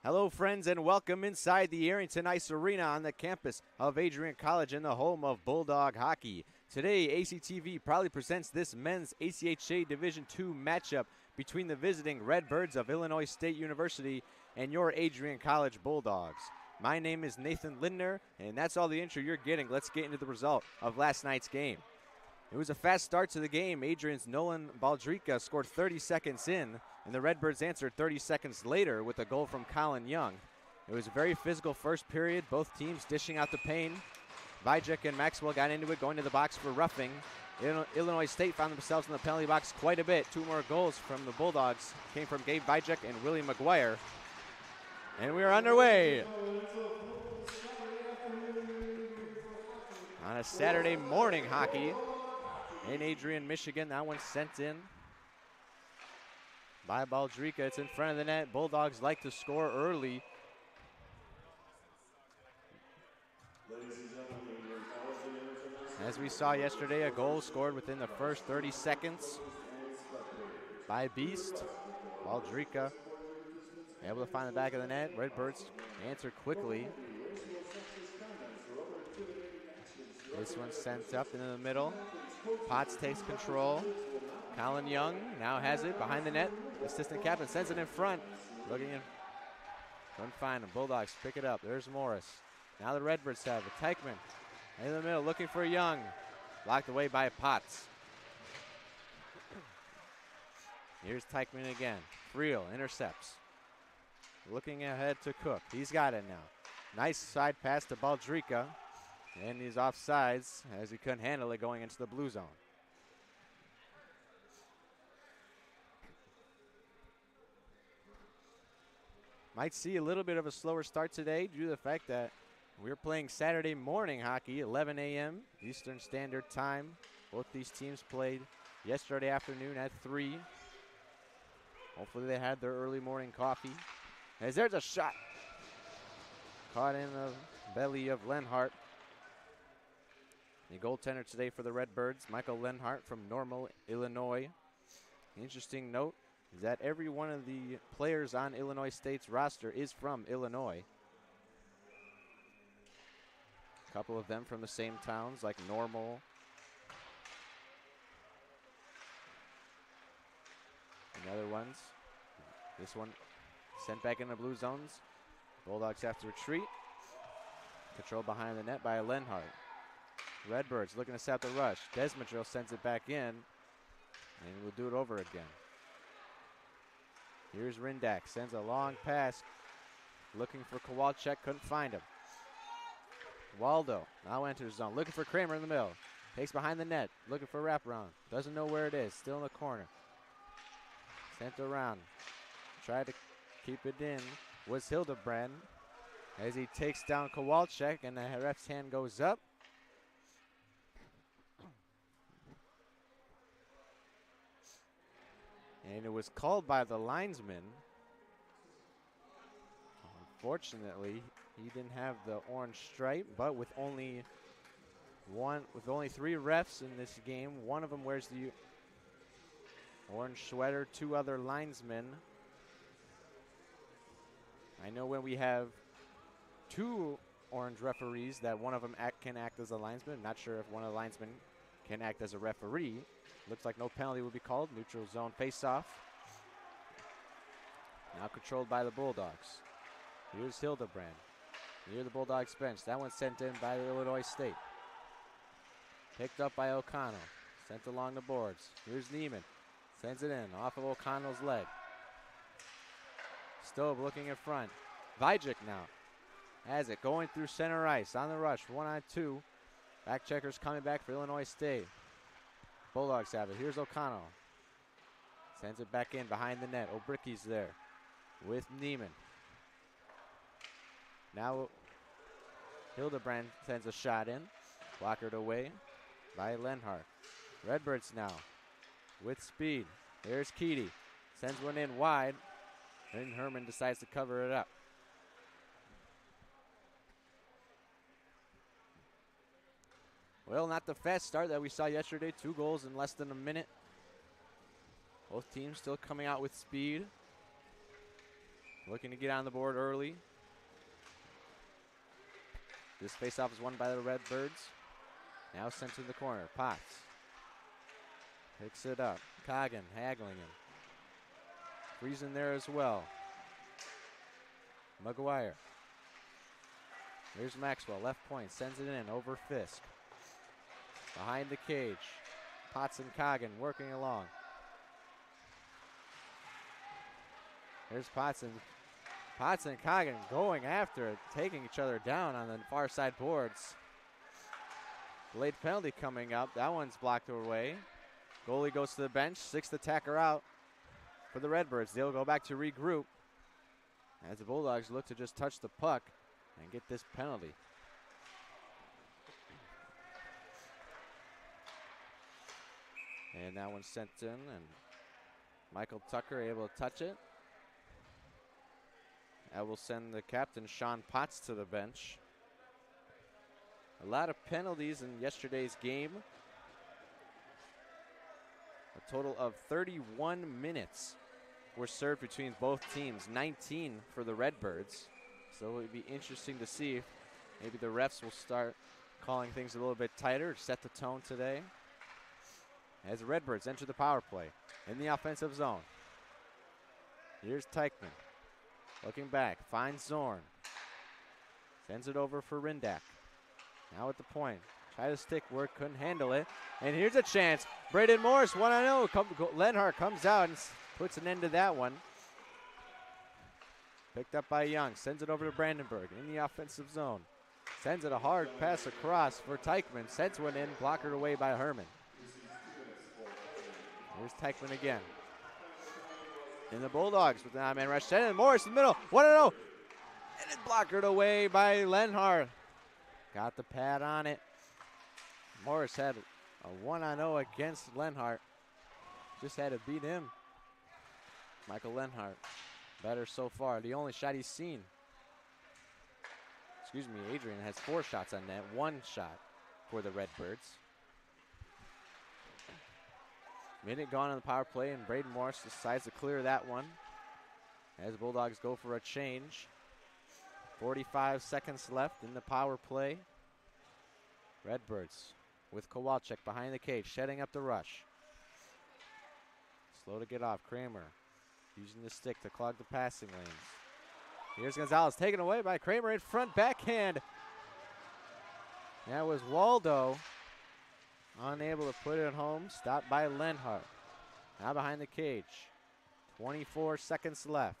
Hello, friends, and welcome inside the Arrington Ice Arena on the campus of Adrian College and the home of Bulldog hockey. Today, ACTV proudly presents this men's ACHA Division II matchup between the visiting Redbirds of Illinois State University and your Adrian College Bulldogs. My name is Nathan Lindner, and that's all the intro you're getting. Let's get into the result of last night's game. It was a fast start to the game. Adrian's Nolan Baldrika scored 30 seconds in, and the Redbirds answered 30 seconds later with a goal from Colin Young. It was a very physical first period, both teams dishing out the pain. Vijek and Maxwell got into it, going to the box for roughing. Illinois State found themselves in the penalty box quite a bit. Two more goals from the Bulldogs came from Gabe Vijek and Willie McGuire. And we are underway on a Saturday morning hockey in Adrian, Michigan. That one's sent in by Baldrika. It's in front of the net. Bulldogs like to score early. As we saw yesterday, a goal scored within the first 30 seconds by Beast. Baldrika able to find the back of the net. Redbirds answer quickly. This one's sent up into the middle. Potts takes control. Colin Young now has it behind the net. Assistant captain sends it in front. Looking in. Couldn't find him. Bulldogs pick it up. There's Morris. Now the Redbirds have it. Teichman in the middle looking for Young. Blocked away by Potts. Here's Teichman again. Friel intercepts. Looking ahead to Cook. He's got it now. Nice side pass to Baldrika. And he's offsides as he couldn't handle it going into the blue zone. Might see a little bit of a slower start today due to the fact that we're playing Saturday morning hockey, 11 a.m. Eastern Standard Time. Both these teams played yesterday afternoon at 3. Hopefully they had their early morning coffee. As there's a shot. Caught in the belly of Lenhart. The goaltender today for the Redbirds, Michael Lenhart from Normal, Illinois. Interesting note is that every one of the players on Illinois State's roster is from Illinois. A couple of them from the same towns like Normal. And other ones. This one sent back in the blue zones. Bulldogs have to retreat. Controlled behind the net by Lenhart. Redbirds looking to set the rush. Desmadrill sends it back in, and we'll do it over again. Here's Rindak, sends a long pass, looking for Kowalczyk, couldn't find him. Waldo now enters zone, looking for Kramer in the middle. Takes behind the net, looking for a wraparound. Doesn't know where it is, still in the corner. Sent around, tried to keep it in, was Hildebrand. As he takes down Kowalczyk, and the ref's hand goes up. And it was called by the linesman. Unfortunately, he didn't have the orange stripe, but with only 3 refs in this game, one of them wears the orange sweater, 2 other linesmen. I know when we have 2 orange referees that one of them can act as a linesman. I'm not sure if one of the linesmen can act as a referee. Looks like no penalty will be called. Neutral zone face-off. Now controlled by the Bulldogs. Here's Hildebrand. Near the Bulldogs bench. That one's sent in by Illinois State. Picked up by O'Connell. Sent along the boards. Here's Neiman. Sends it in off of O'Connell's leg. Stobe looking in front. Vijek now has it going through center ice on the rush. 1-on-2. Back checkers coming back for Illinois State. Bulldogs have it. Here's O'Connell. Sends it back in behind the net. O'Bricky's there with Neiman. Now Hildebrand sends a shot in. Blockered away by Lenhart. Redbirds now with speed. There's Keedy. Sends one in wide. And Herman decides to cover it up. Well, not the fast start that we saw yesterday. 2 goals in less than a minute. Both teams still coming out with speed. looking to get on the board early. This faceoff is won by the Redbirds. Now sent to the corner. Potts picks it up. Coggin haggling him. Freezing there as well. McGuire. Here's Maxwell, left point, sends it in over Fisk. Behind the cage. Potts and Coggin working along. Here's Potts and Coggin going after it, taking each other down on the far side boards. Late penalty coming up. That one's blocked away. Goalie goes to the bench. Sixth attacker out for the Redbirds. They'll go back to regroup as the Bulldogs look to just touch the puck and get this penalty. And that one's sent in, and Michael Tucker able to touch it. That will send the captain, Sean Potts, to the bench. A lot of penalties in yesterday's game. A total of 31 minutes were served between both teams, 19 for the Redbirds. So it would be interesting to see if maybe the refs will start calling things a little bit tighter, set the tone today. As the Redbirds enter the power play in the offensive zone. Here's Teichman. Looking back, finds Zorn. Sends it over for Rindak. Now at the point. Try to stick work, couldn't handle it. And here's a chance. Braden Morris, 1-0. Lenhart comes out and puts an end to that one. Picked up by Young. Sends it over to Brandenburg in the offensive zone. Sends it a hard pass across for Teichman. Sends one in, blockered away by Herman. Here's Teichman again. And the Bulldogs with the 9-man rush. Send it Morris in the middle. 1-0. And it's blockered away by Lenhart. Got the pad on it. Morris had a 1-0 against Lenhart. Just had to beat him. Michael Lenhart, better so far. The only shot he's seen. Adrian has 4 shots on net, 1 shot for the Redbirds. Minute gone on the power play, and Braden Morris decides to clear that one as the Bulldogs go for a change. 45 seconds left in the power play. Redbirds with Kowalczyk behind the cage, setting up the rush. Slow to get off. Kramer using the stick to clog the passing lanes. Here's Gonzalez taken away by Kramer in front, backhand. That was Waldo. Unable to put it home, stopped by Lenhart. Now behind the cage. 24 seconds left.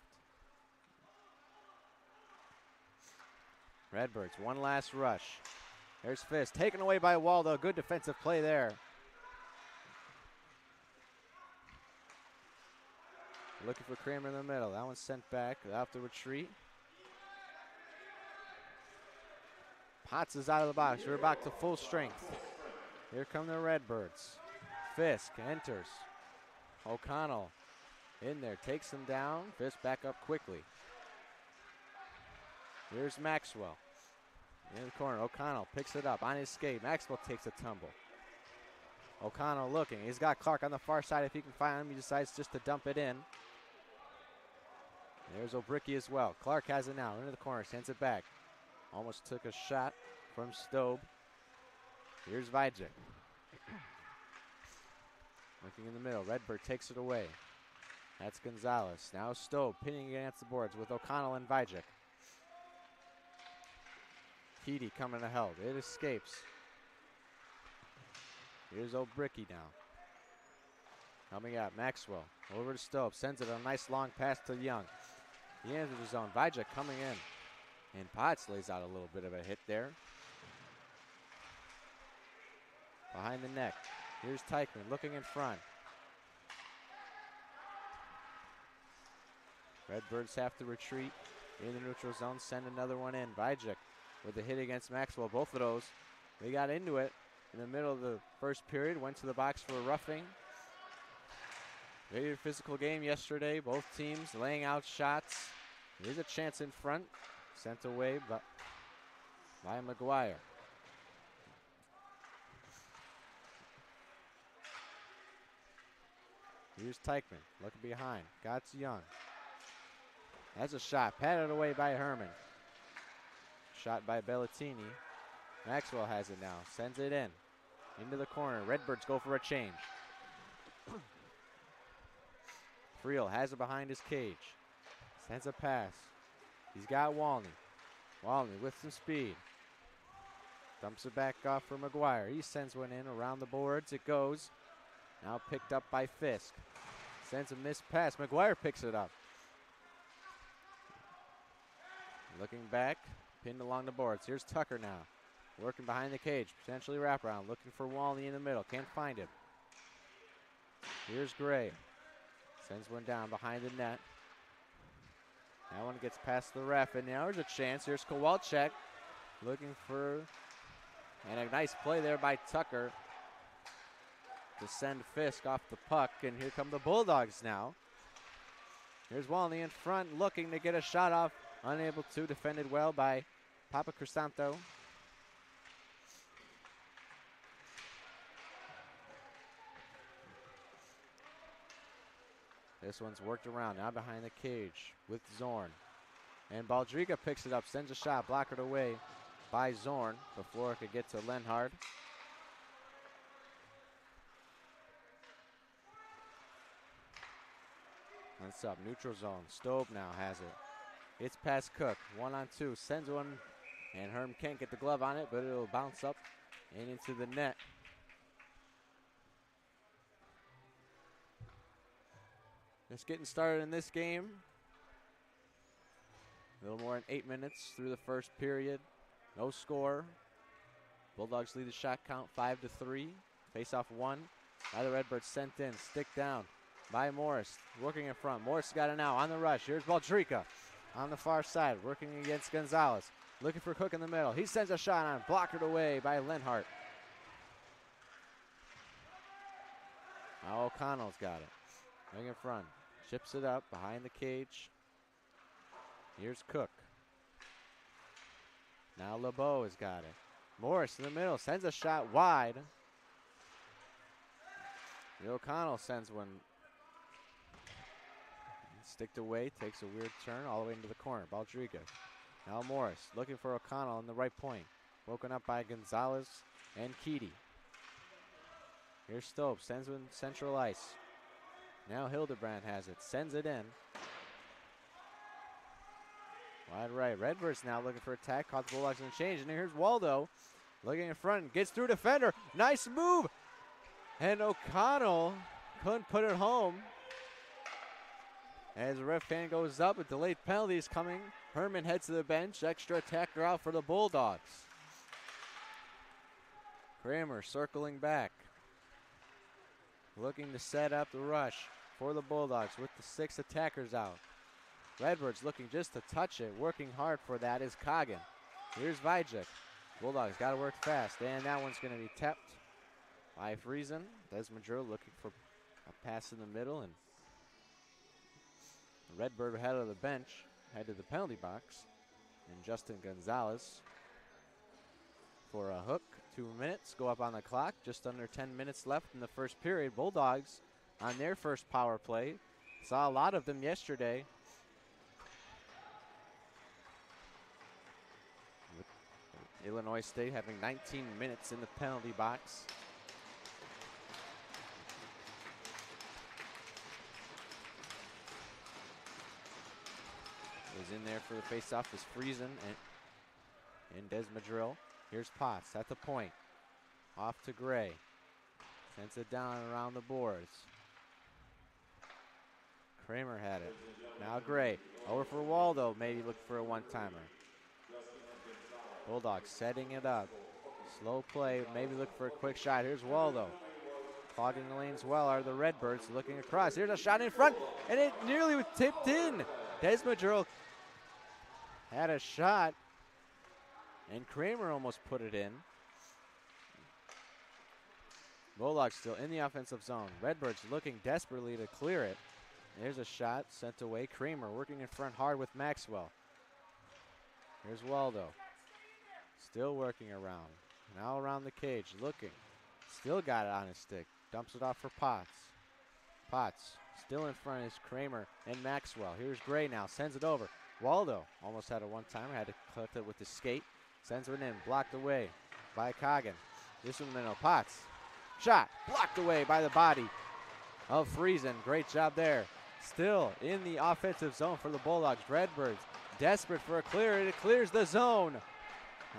Redbirds, one last rush. There's Fisk, taken away by Waldo. Good defensive play there. Looking for Kramer in the middle. That one's sent back. They'll have to retreat. Potts is out of the box. We're back to full strength. Here come the Redbirds. Fisk enters. O'Connell in there, takes him down. Fisk back up quickly. Here's Maxwell. In the corner, O'Connell picks it up on his skate. Maxwell takes a tumble. O'Connell looking. He's got Clark on the far side. If he can find him, he decides just to dump it in. There's O'Bricky as well. Clark has it now. Into the corner, sends it back. Almost took a shot from Stobe. Here's Vajek. Looking in the middle. Redbird takes it away. That's Gonzalez. Now Stobe pinning against the boards with O'Connell and Vajek. Keedy coming to help. It escapes. Here's O'Bricky now. Coming out. Maxwell over to Stobe. Sends it a nice long pass to Young. He enters the zone. Vajek coming in. And Potts lays out a little bit of a hit there. Behind the neck. Here's Teichman looking in front. Redbirds have to retreat in the neutral zone. Send another one in. Vajek with a hit against Maxwell. Both of those, they got into it in the middle of the first period. Went to the box for a roughing. Very physical game yesterday. Both teams laying out shots. There's a chance in front. Sent away by McGuire. Here's Teichman looking behind. Got Young. That's a shot. Patted away by Herman. Shot by Bellatini. Maxwell has it now. Sends it in. Into the corner. Redbirds go for a change. Friel has it behind his cage. Sends a pass. He's got Walney. Walney with some speed. Dumps it back off for McGuire. He sends one in around the boards. It goes. Now picked up by Fisk. Sends a missed pass. McGuire picks it up. Looking back. Pinned along the boards. Here's Tucker now. Working behind the cage. Potentially wraparound. Looking for Walney in the middle. Can't find him. Here's Gray. Sends one down behind the net. That one gets past the ref. And now there's a chance. Here's Kowalczyk. Looking for... And a nice play there by Tucker to send Fisk off the puck. And here come the Bulldogs now. Here's Walney in front, looking to get a shot off. Unable to. Defended well by Papa Crisanto. This one's worked around. Now behind the cage with Zorn. And Baldriga picks it up. Sends a shot. Blockered away by Zorn before it could get to Lenhard. That's up. Neutral zone. Stobe now has it. It's past Cook. 1-on-2. Sends one. And Herm can't get the glove on it, but it'll bounce up and into the net. Just getting started in this game. A little more than 8 minutes through the first period. No score. Bulldogs lead the shot count 5-3. Face-off one by the Redbirds. Sent in. Stick down by Morris. Working in front. Morris got it now on the rush. Here's Baldriga on the far side. Working against Gonzalez. Looking for Cook in the middle. He sends a shot on. Blockered away by Lenhart. Now O'Connell's got it. Going in front. Chips it up behind the cage. Here's Cook. Now LeBeau has got it. Morris in the middle. Sends a shot wide. O'Connell sends one. Sticked away. Takes a weird turn all the way into the corner. Baldriga. Now Morris looking for O'Connell on the right point. Woken up by Gonzalez and Keedy. Here's Stobe. Sends one central ice. Now Hildebrand has it. Sends it in. Wide right. Redbirds now looking for attack. Caught the Bulldogs in the change. And here's Waldo looking in front. Gets through defender. Nice move. And O'Connell couldn't put it home. As the ref fan goes up, a delayed penalty is coming. Herman heads to the bench. Extra attacker out for the Bulldogs. Kramer circling back. Looking to set up the rush for the Bulldogs with the 6 attackers out. Redbirds looking just to touch it. Working hard for that is Coggin. Here's Vajek. Bulldogs got to work fast. And that one's going to be tapped by Friesen. Desmadro looking for a pass in the middle. And Redbird ahead of the bench. Head to the penalty box. And Justin Gonzalez for a hook. 2 minutes go up on the clock. Just under 10 minutes left in the first period. Bulldogs on their first power play. Saw a lot of them yesterday. With Illinois State having 19 minutes in the penalty box. Is in there for the face-off is Friesen and Desmadrill. Here's Potts at the point. Off to Gray. Sends it down around the boards. Kramer had it. Now Gray. Over for Waldo. Maybe look for a one-timer. Bulldogs setting it up. Slow play. Maybe look for a quick shot. Here's Waldo. Clogging the lanes well are the Redbirds looking across. Here's a shot in front. And it nearly was tipped in. Desmadrill had a shot. And Kramer almost put it in. Bulldogs still in the offensive zone. Redbirds looking desperately to clear it. There's a shot sent away. Kramer working in front hard with Maxwell. Here's Waldo. Still working around. Now around the cage looking. Still got it on his stick. Dumps it off for Potts. Potts Still in front is Kramer and Maxwell. Here's Gray now, sends it over. Waldo almost had a one-timer, had to collect it with his skate. Sends one in, blocked away by Coggin. This one, Potts. Shot, blocked away by the body of Friesen. Great job there. Still in the offensive zone for the Bulldogs. Redbirds desperate for a clear. It clears the zone.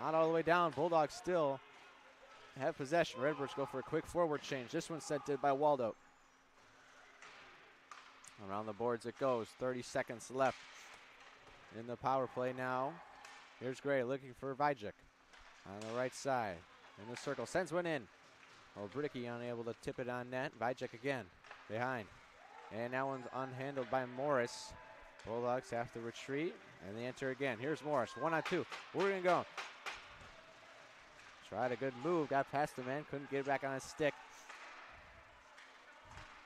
Not all the way down. Bulldogs still have possession. Redbirds go for a quick forward change. This one sent in by Waldo. Around the boards it goes. 30 seconds left in the power play now. Here's Gray looking for Vajek on the right side. In the circle. Sends one in. Bricky unable to tip it on net. Vajek again. Behind. And that one's unhandled by Morris. Bulldogs have to retreat. And they enter again. Here's Morris. 1-on-2. We're going to go. Tried a good move. Got past the man. Couldn't get it back on his stick.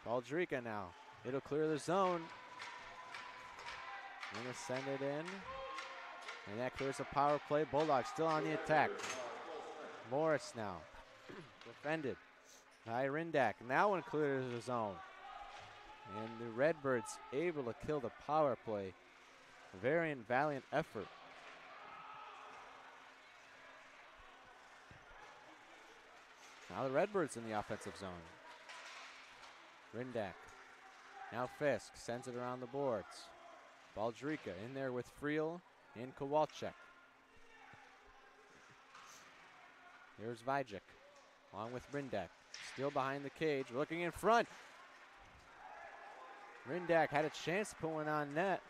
Baldrika now. It'll clear the zone. Gonna send it in. And that clears the power play. Bulldogs still on the attack. Morris now. Defended by Rindak. And that one clears the zone. And the Redbirds able to kill the power play. A very valiant effort. Now the Redbirds in the offensive zone. Rindak. Now Fisk sends it around the boards. Baldrika in there with Friel and Kowalczyk. Here's Vajek along with Rindak. Still behind the cage, looking in front. Rindak had a chance to put one on net.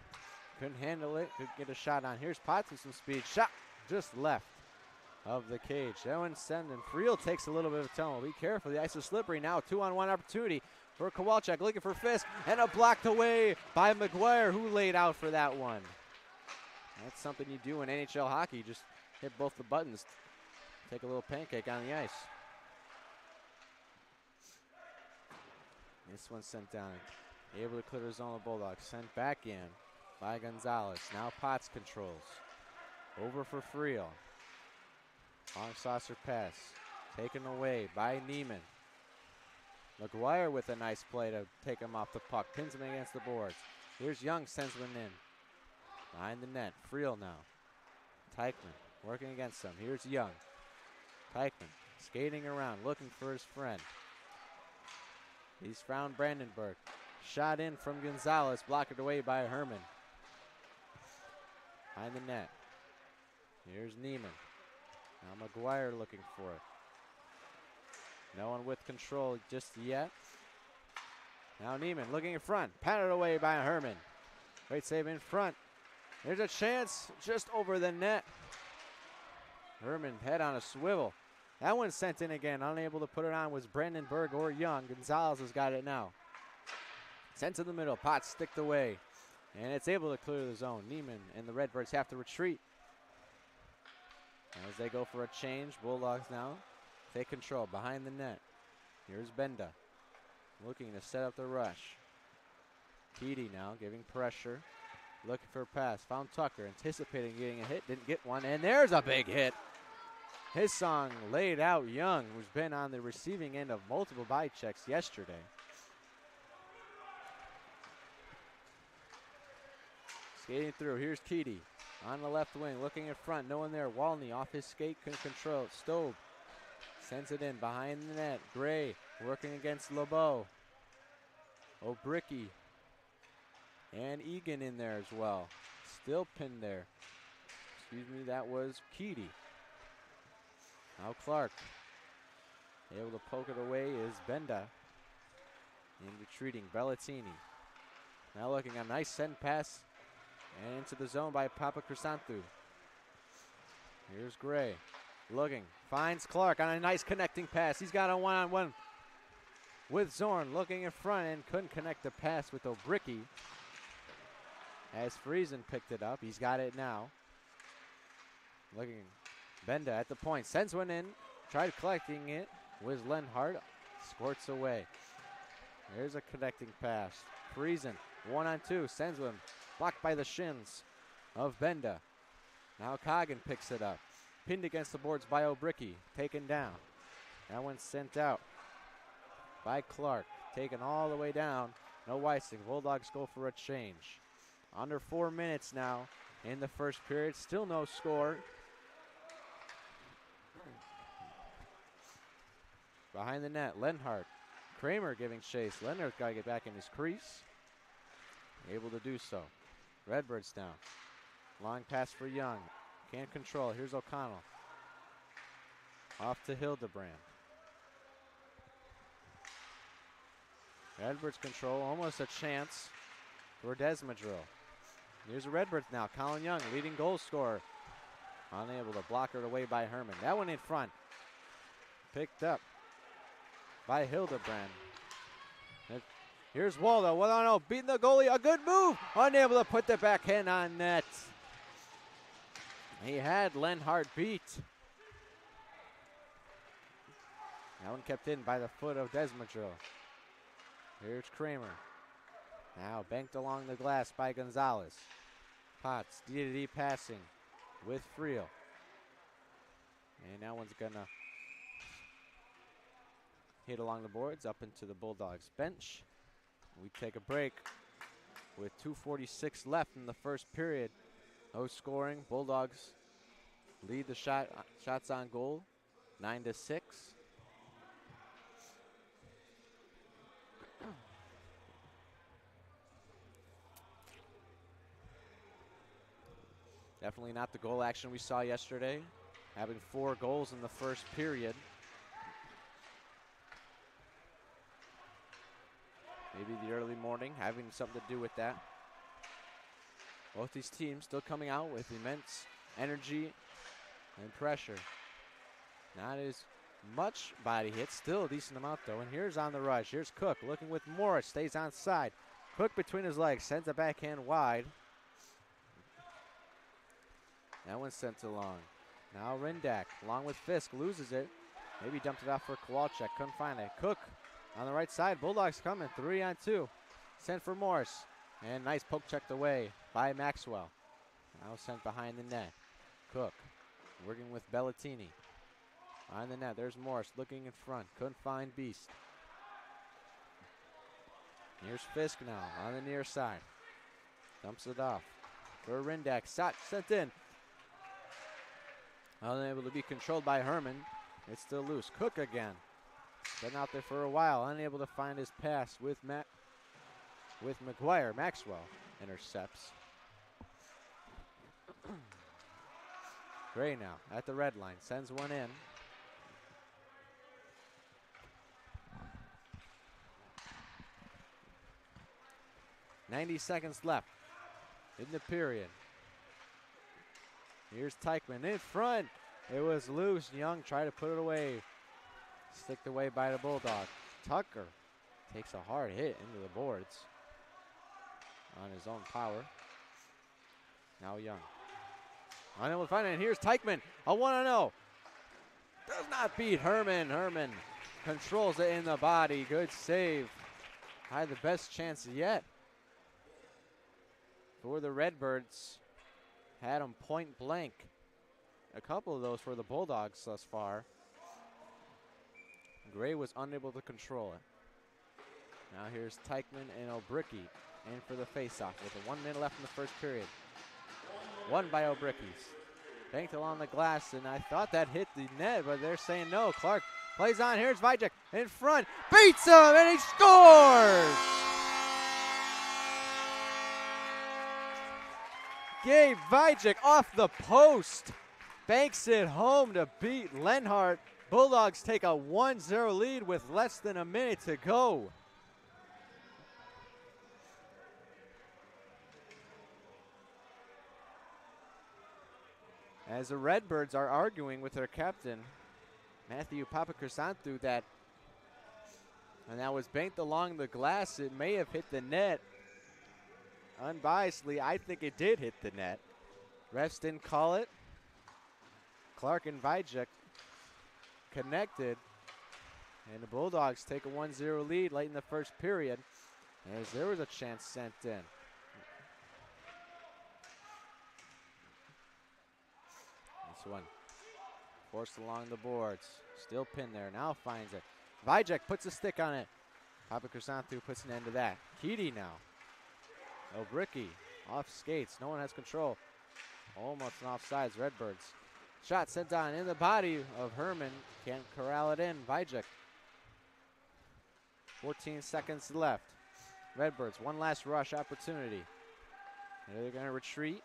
Couldn't handle it, couldn't get a shot on. Here's Potts with some speed. Shot just left of the cage. That one's sending. Friel takes a little bit of a tumble. Be careful, the ice is slippery now. 2-on-1 opportunity for Kowalczyk, looking for Fisk, and a blocked away by McGuire, who laid out for that one. That's something you do in NHL hockey. Just hit both the buttons. Take a little pancake on the ice. This one's sent down. Able to clear the zone of Bulldogs. Sent back in by Gonzalez. Now Potts controls. Over for Friel. Long saucer pass. Taken away by Neiman. McGuire with a nice play to take him off the puck. Pins him against the boards. Here's Young, sends one in. Behind the net. Friel now. Teichman working against him. Here's Young. Teichman skating around, looking for his friend. He's found Brandenburg. Shot in from Gonzalez, blocked away by Herman. Behind the net. Here's Neiman. Now McGuire looking for it. No one with control just yet. Now Neiman looking in front. Patted away by Herman. Great save in front. There's a chance just over the net. Herman head on a swivel. That one sent in again. Unable to put it on was Brandenburg or Young. Gonzalez has got it now. Sent to the middle. Potts sticked away. And it's able to clear the zone. Neiman and the Redbirds have to retreat. As they go for a change, Bulldogs now take control behind the net. Here's Benda looking to set up the rush. Petey now giving pressure. Looking for a pass. Found Tucker, anticipating getting a hit. Didn't get one, and there's a big hit. His song laid out Young, who's been on the receiving end of multiple body checks yesterday. Skating through, here's Keedy on the left wing, looking in front, no one there. Walney off his skate, couldn't control it. Stobe sends it in behind the net. Gray working against LeBeau. O'Bricky and Egan in there as well. Still pinned there. Excuse me, that was Keedy. Now Clark. Able to poke it away is Benda. And retreating, Bellatini. Now looking, a nice send pass. And into the zone by Papa Crisantu. Here's Gray. Looking, finds Clark on a nice connecting pass. He's got a one-on-one with Zorn. Looking in front and couldn't connect the pass with O'Bricky. As Friesen picked it up, he's got it now. Looking, Benda at the point, sends one in. Tried collecting it, was Lenhart, squirts away. There's a connecting pass. Friesen, 1-on-2, sends one. Blocked by the shins of Benda. Now Coggin picks it up. Pinned against the boards by O'Bricky. Taken down. That one's sent out by Clark. Taken all the way down No icing. Bulldogs go for a change. Under 4 minutes now in the first period. Still no score. Behind the net, Lenhart. Kramer giving chase. Lenhart's got to get back in his crease. Able to do so. Redbirds now. Long pass for Young. Can't control. Here's O'Connell. Off to Hildebrand. Redbirds control. Almost a chance for Desmadrill. Here's the Redbirds now. Colin Young, leading goal scorer. Unable to block it away by Herman. That one in front. Picked up by Hildebrand. Here's Waldo. 1-0. Beating the goalie. A good move. Unable to put the backhand on net. He had Lenhart beat. That one kept in by the foot of Desmadrill. Here's Kramer. Now banked along the glass by Gonzalez. Potts, D-to-D passing with Friel. And that one's gonna hit along the boards up into the Bulldogs bench. We take a break with 2:46 left in the first period. No scoring. Bulldogs lead the shots on goal, 9-6. Definitely not the goal action we saw yesterday, having 4 goals in the first period. Maybe the early morning having something to do with that. Both these teams still coming out with immense energy and pressure. Not as much body hit, still a decent amount though. And here's on the rush. Here's Cook looking with Morris, stays on side. Cook between his legs, sends a backhand wide. That one's sent along. Now Rindak, along with Fisk, loses it. Maybe dumped it off for Kowalczyk, couldn't find it. Cook on the right side, Bulldogs coming, 3-on-2. Sent for Morris, and nice poke checked away by Maxwell. Now sent behind the net. Cook working with Bellatini. On the net, there's Morris looking in front, couldn't find Beast. Here's Fisk now on the near side. Dumps it off for Rindak, sent in. Unable to be controlled by Herman. It's still loose. Cook again. Been out there for a while. Unable to find his pass with McGuire. Maxwell intercepts. Gray now at the red line. Sends one in. .90 seconds left in the period. Here's Teichman in front. It was loose. Young tried to put it away. Sticked away by the Bulldog. Tucker takes a hard hit into the boards on his own power. Now Young. Unable to find it. And here's Teichman. A 1-0. Does not beat Herman. Herman controls it in the body. Good save. Had the best chance yet for the Redbirds. Had him point blank. A couple of those for the Bulldogs thus far. Gray was unable to control it. Now here's Teichman and O'Brickey in for the faceoff with 1 minute left in the first period. Won by O'Brickey's. Banked along the glass, and I thought that hit the net, but they're saying no. Clark plays on. Here's Vajek in front. Beats him, and he scores! Gabe Vajek off the post. Banks it home to beat Lenhart. Bulldogs take a 1-0 lead with less than a minute to go. As the Redbirds are arguing with their captain, Matthew Papakrasanthu, and that was banked along the glass. It may have hit the net. Unbiasedly, I think it did hit the net. Refs didn't call it. Clark and Vajek connected, and the Bulldogs take a 1-0 lead late in the first period, as there was a chance sent in. This one forced along the boards, still pinned there, now finds it. Vajek puts a stick on it. Papa Crisanto puts an end to that. Keedy now. Obricky off skates. No one has control. Almost an offsides. Redbirds. Shot sent on in the body of Herman. Can't corral it in. Vajek. 14 seconds left. Redbirds, one last rush opportunity. And they're going to retreat.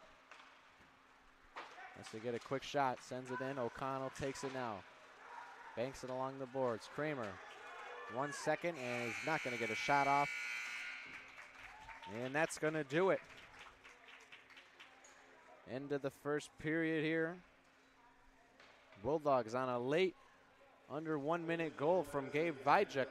Unless they get a quick shot. Sends it in. O'Connell takes it now. Banks it along the boards. Kramer, 1 second, and he's not going to get a shot off. And that's going to do it. End of the first period here. Bulldogs on a late, under 1 minute goal from Gabe Vajek.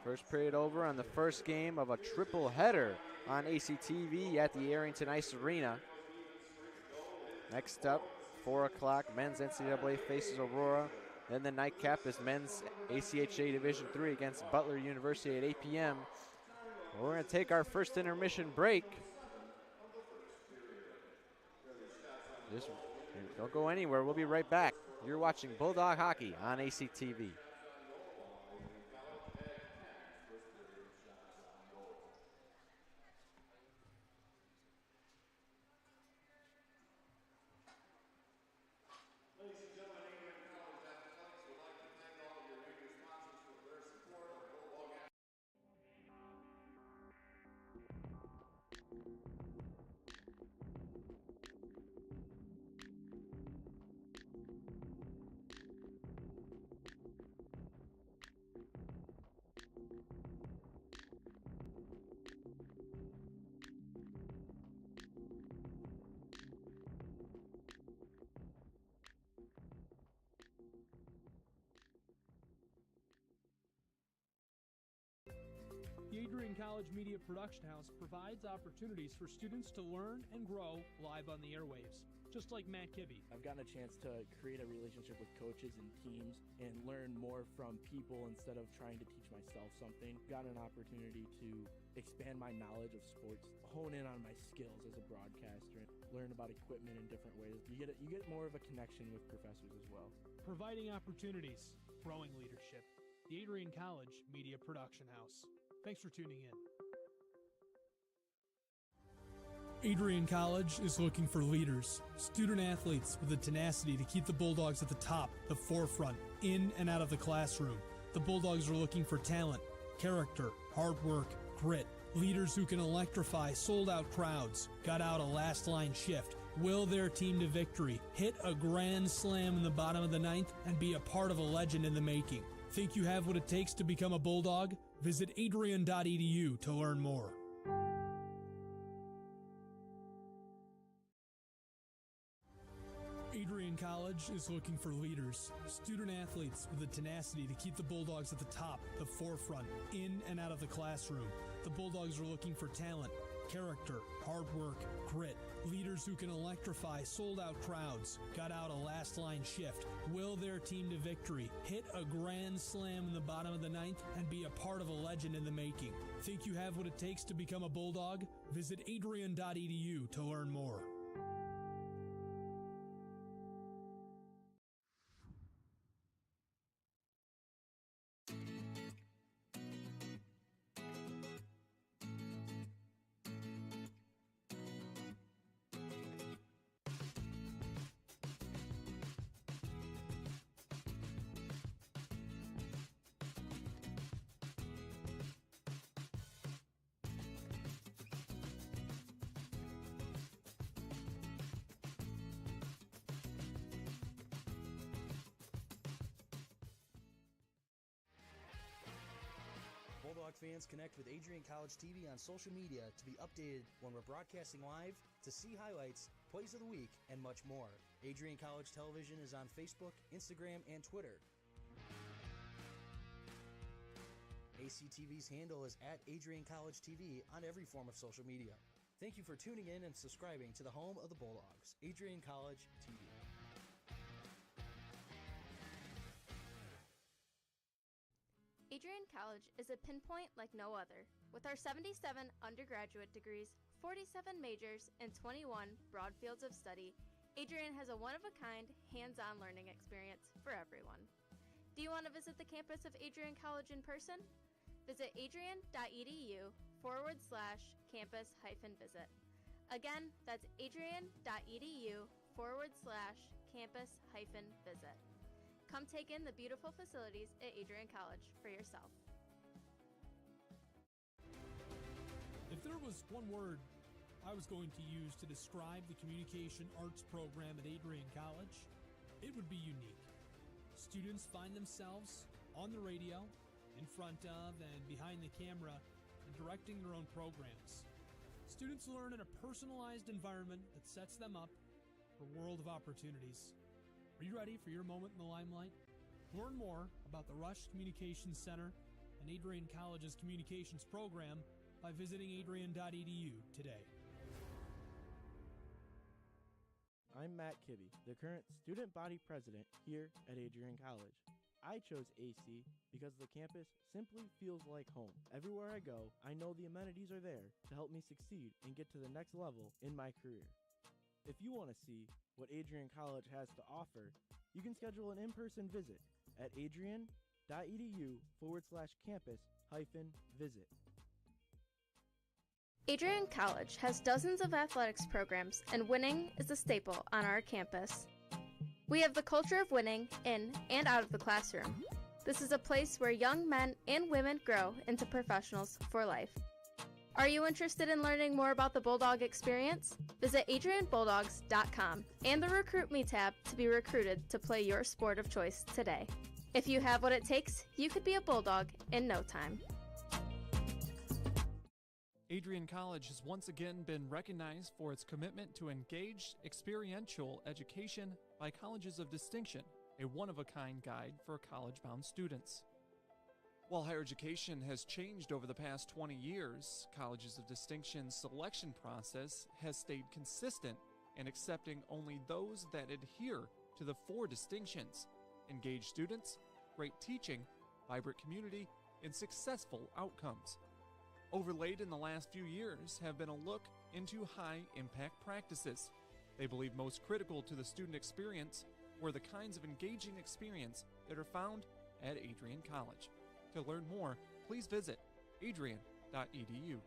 First period over on the first game of a triple header on ACTV at the Arrington Ice Arena. Next up, 4 o'clock, men's NCAA faces Aurora. Then the nightcap is men's ACHA Division III against Butler University at 8 p.m. We're going to take our first intermission break. Just don't go anywhere. We'll be right back. You're watching Bulldog Hockey on ACTV. The Adrian College Media Production House provides opportunities for students to learn and grow live on the airwaves, just like Matt Kibbe. I've gotten a chance to create a relationship with coaches and teams and learn more from people instead of trying to teach myself something. Gotten an opportunity to expand my knowledge of sports, hone in on my skills as a broadcaster, and learn about equipment in different ways. You get more of a connection with professors as well. Providing opportunities, growing leadership. The Adrian College Media Production House. Thanks for tuning in. Adrian College is looking for leaders, student athletes with the tenacity to keep the Bulldogs at the top, the forefront, in and out of the classroom. The Bulldogs are looking for talent, character, hard work, grit, leaders who can electrify sold-out crowds, gut out a last-line shift, will their team to victory, hit a grand slam in the bottom of the ninth, and be a part of a legend in the making. Think you have what it takes to become a Bulldog? Visit adrian.edu to learn more. Adrian College is looking for leaders, student athletes with the tenacity to keep the Bulldogs at the top, the forefront, in and out of the classroom. The Bulldogs are looking for talent, character, hard work, grit, leaders who can electrify sold-out crowds, gut out a last-line shift, will their team to victory, hit a grand slam in the bottom of the ninth, and be a part of a legend in the making. Think you have what it takes to become a Bulldog? Visit adrian.edu to learn more. Bulldogs fans, connect with Adrian College TV on social media to be updated when we're broadcasting live, to see highlights, plays of the week, and much more. Adrian College Television is on Facebook, Instagram, and Twitter. ACTV's handle is at Adrian College TV on every form of social media. Thank you for tuning in and subscribing to the home of the Bulldogs, Adrian College TV. Adrian College is a pinpoint like no other. With our 77 undergraduate degrees, 47 majors, and 21 broad fields of study, Adrian has a one-of-a-kind, hands-on learning experience for everyone. Do you want to visit the campus of Adrian College in person? Visit adrian.edu/campus-visit. Again, that's adrian.edu/campus-visit. Come take in the beautiful facilities at Adrian College for yourself. If there was one word I was going to use to describe the communication arts program at Adrian College, it would be unique. Students find themselves on the radio, in front of and behind the camera, and directing their own programs. Students learn in a personalized environment that sets them up for a world of opportunities. Are you ready for your moment in the limelight? Learn more about the Rush Communications Center and Adrian College's communications program by visiting adrian.edu today. I'm Matt Kibbe, the current student body president here at Adrian College. I chose AC because the campus simply feels like home. Everywhere I go, I know the amenities are there to help me succeed and get to the next level in my career. If you want to see what Adrian College has to offer, you can schedule an in-person visit at adrian.edu/campus-visit. Adrian College has dozens of athletics programs, and winning is a staple on our campus. We have the culture of winning in and out of the classroom. This is a place where young men and women grow into professionals for life. Are you interested in learning more about the Bulldog experience? Visit adrianbulldogs.com and the Recruit Me tab to be recruited to play your sport of choice today. If you have what it takes, you could be a Bulldog in no time. Adrian College has once again been recognized for its commitment to engaged, experiential education by colleges of distinction, a one-of-a-kind guide for college-bound students. While higher education has changed over the past 20 years, Colleges of Distinction's selection process has stayed consistent in accepting only those that adhere to the 4 distinctions: engaged students, great teaching, vibrant community, and successful outcomes. Overlaid in the last few years have been a look into high-impact practices. They believe most critical to the student experience were the kinds of engaging experience that are found at Adrian College. To learn more, please visit adrian.edu.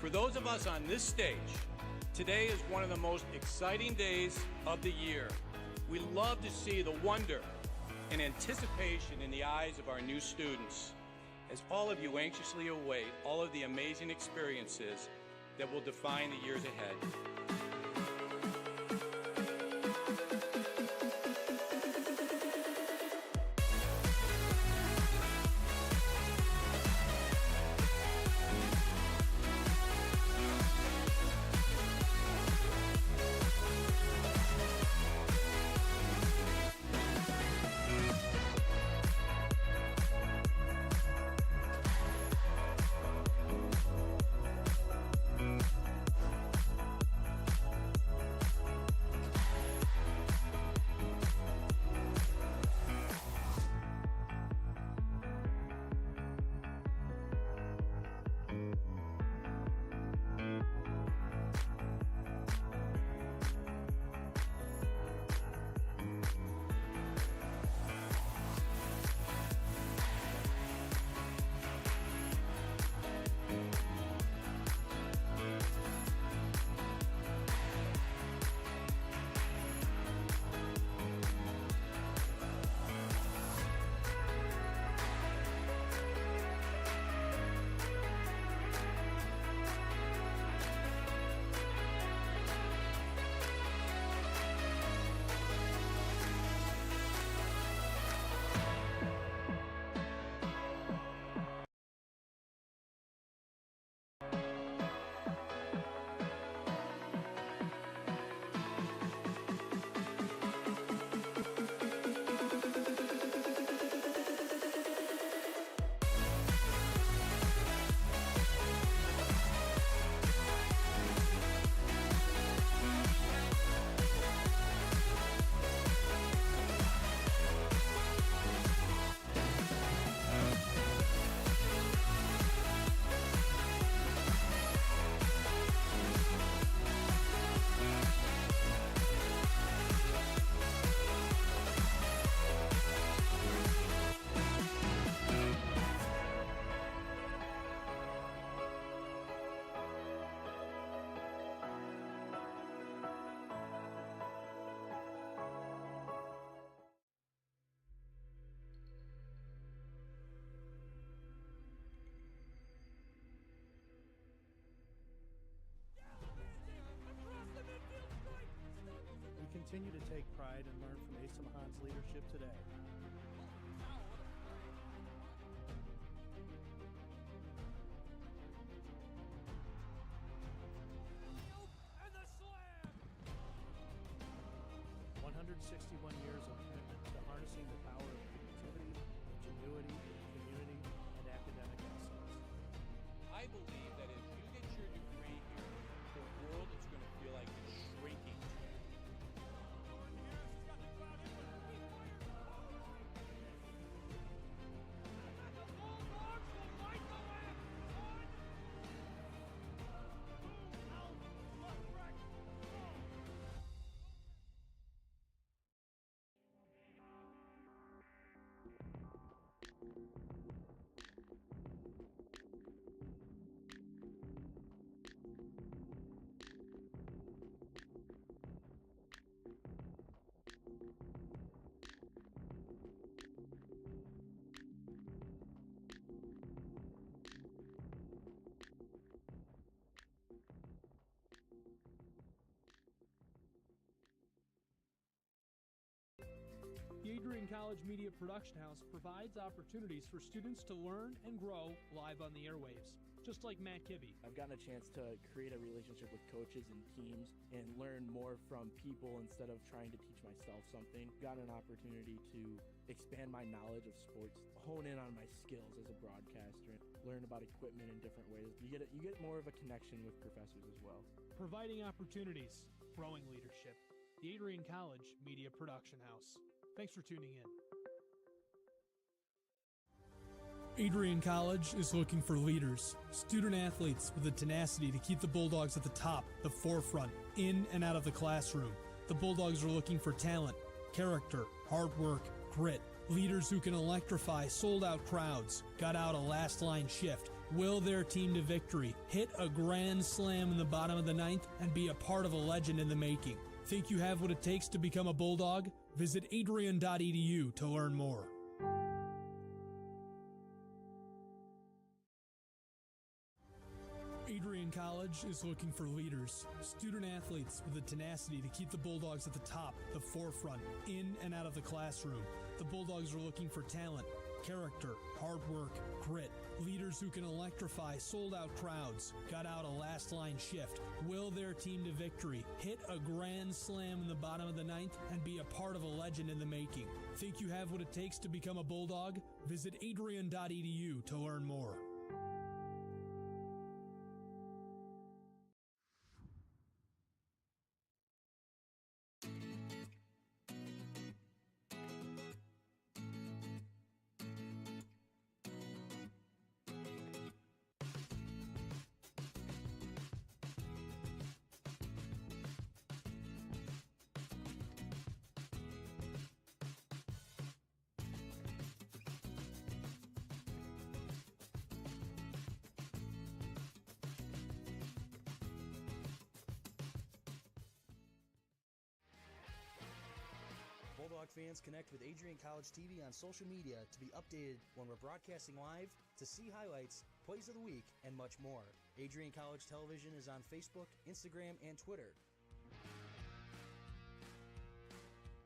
For those of us on this stage, today is one of the most exciting days of the year. We love to see the wonder and anticipation in the eyes of our new students, as all of you anxiously await all of the amazing experiences that will define the years ahead. Continue to take pride and learn from Asa Mahan's leadership today. And the slam! 161 years of commitment to harnessing the power of creativity, ingenuity, community, and academic excellence. I believe that as you get your degree here, the world is going to feel like it's shrinking. The Adrian College Media Production House provides opportunities for students to learn and grow live on the airwaves, just like Matt Kibbe. I've gotten a chance to create a relationship with coaches and teams and learn more from people instead of trying to teach myself something. Got an opportunity to expand my knowledge of sports, hone in on my skills as a broadcaster, learn about equipment in different ways. You get more of a connection with professors as well. Providing opportunities, growing leadership. The Adrian College Media Production House. Thanks for tuning in. Adrian College is looking for leaders, student athletes with the tenacity to keep the Bulldogs at the top, the forefront, in and out of the classroom. The Bulldogs are looking for talent, character, hard work, grit, leaders who can electrify sold-out crowds, got out a last-line shift, will their team to victory, hit a grand slam in the bottom of the ninth, and be a part of a legend in the making. Think you have what it takes to become a Bulldog? Visit adrian.edu to learn more. Adrian College is looking for leaders, student athletes with the tenacity to keep the Bulldogs at the top, the forefront, in and out of the classroom. The Bulldogs are looking for talent, character, hard work, grit, leaders who can electrify sold-out crowds, got out a last-line shift, will their team to victory, hit a grand slam in the bottom of the ninth, and be a part of a legend in the making. Think you have what it takes to become a Bulldog? Visit adrian.edu to learn more. Bulldog fans, connect with Adrian College TV on social media to be updated when we're broadcasting live, to see highlights, plays of the week, and much more. Adrian College Television is on Facebook, Instagram, and Twitter.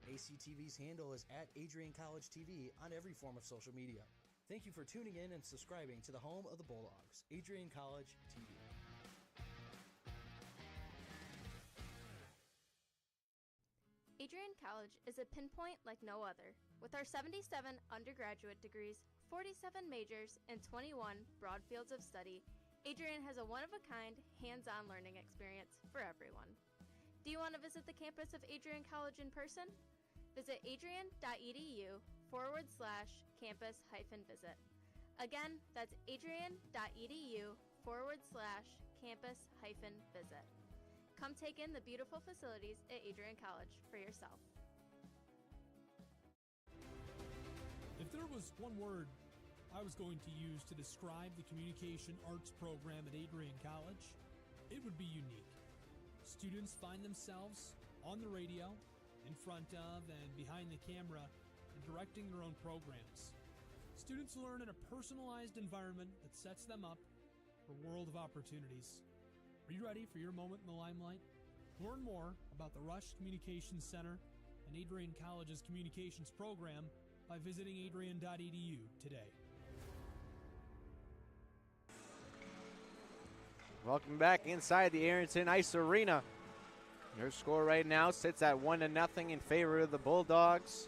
ACTV's handle is @Adrian College TV on every form of social media. Thank you for tuning in and subscribing to the home of the Bulldogs, Adrian College TV. Adrian College is a pinpoint like no other. With our 77 undergraduate degrees, 47 majors, and 21 broad fields of study, Adrian has a one-of-a-kind, hands-on learning experience for everyone. Do you want to visit the campus of Adrian College in person? Visit adrian.edu/campus-visit. Again, that's adrian.edu/campus-visit. Come take in the beautiful facilities at Adrian College for yourself. If there was one word I was going to use to describe the communication arts program at Adrian College, it would be unique. Students find themselves on the radio, in front of and behind the camera, and directing their own programs. Students learn in a personalized environment that sets them up for a world of opportunities. Are you ready for your moment in the limelight? Learn more about the Rush Communications Center and Adrian College's communications program by visiting adrian.edu today. Welcome back inside the Arrington Ice Arena. Your score right now sits at 1-0 in favor of the Bulldogs.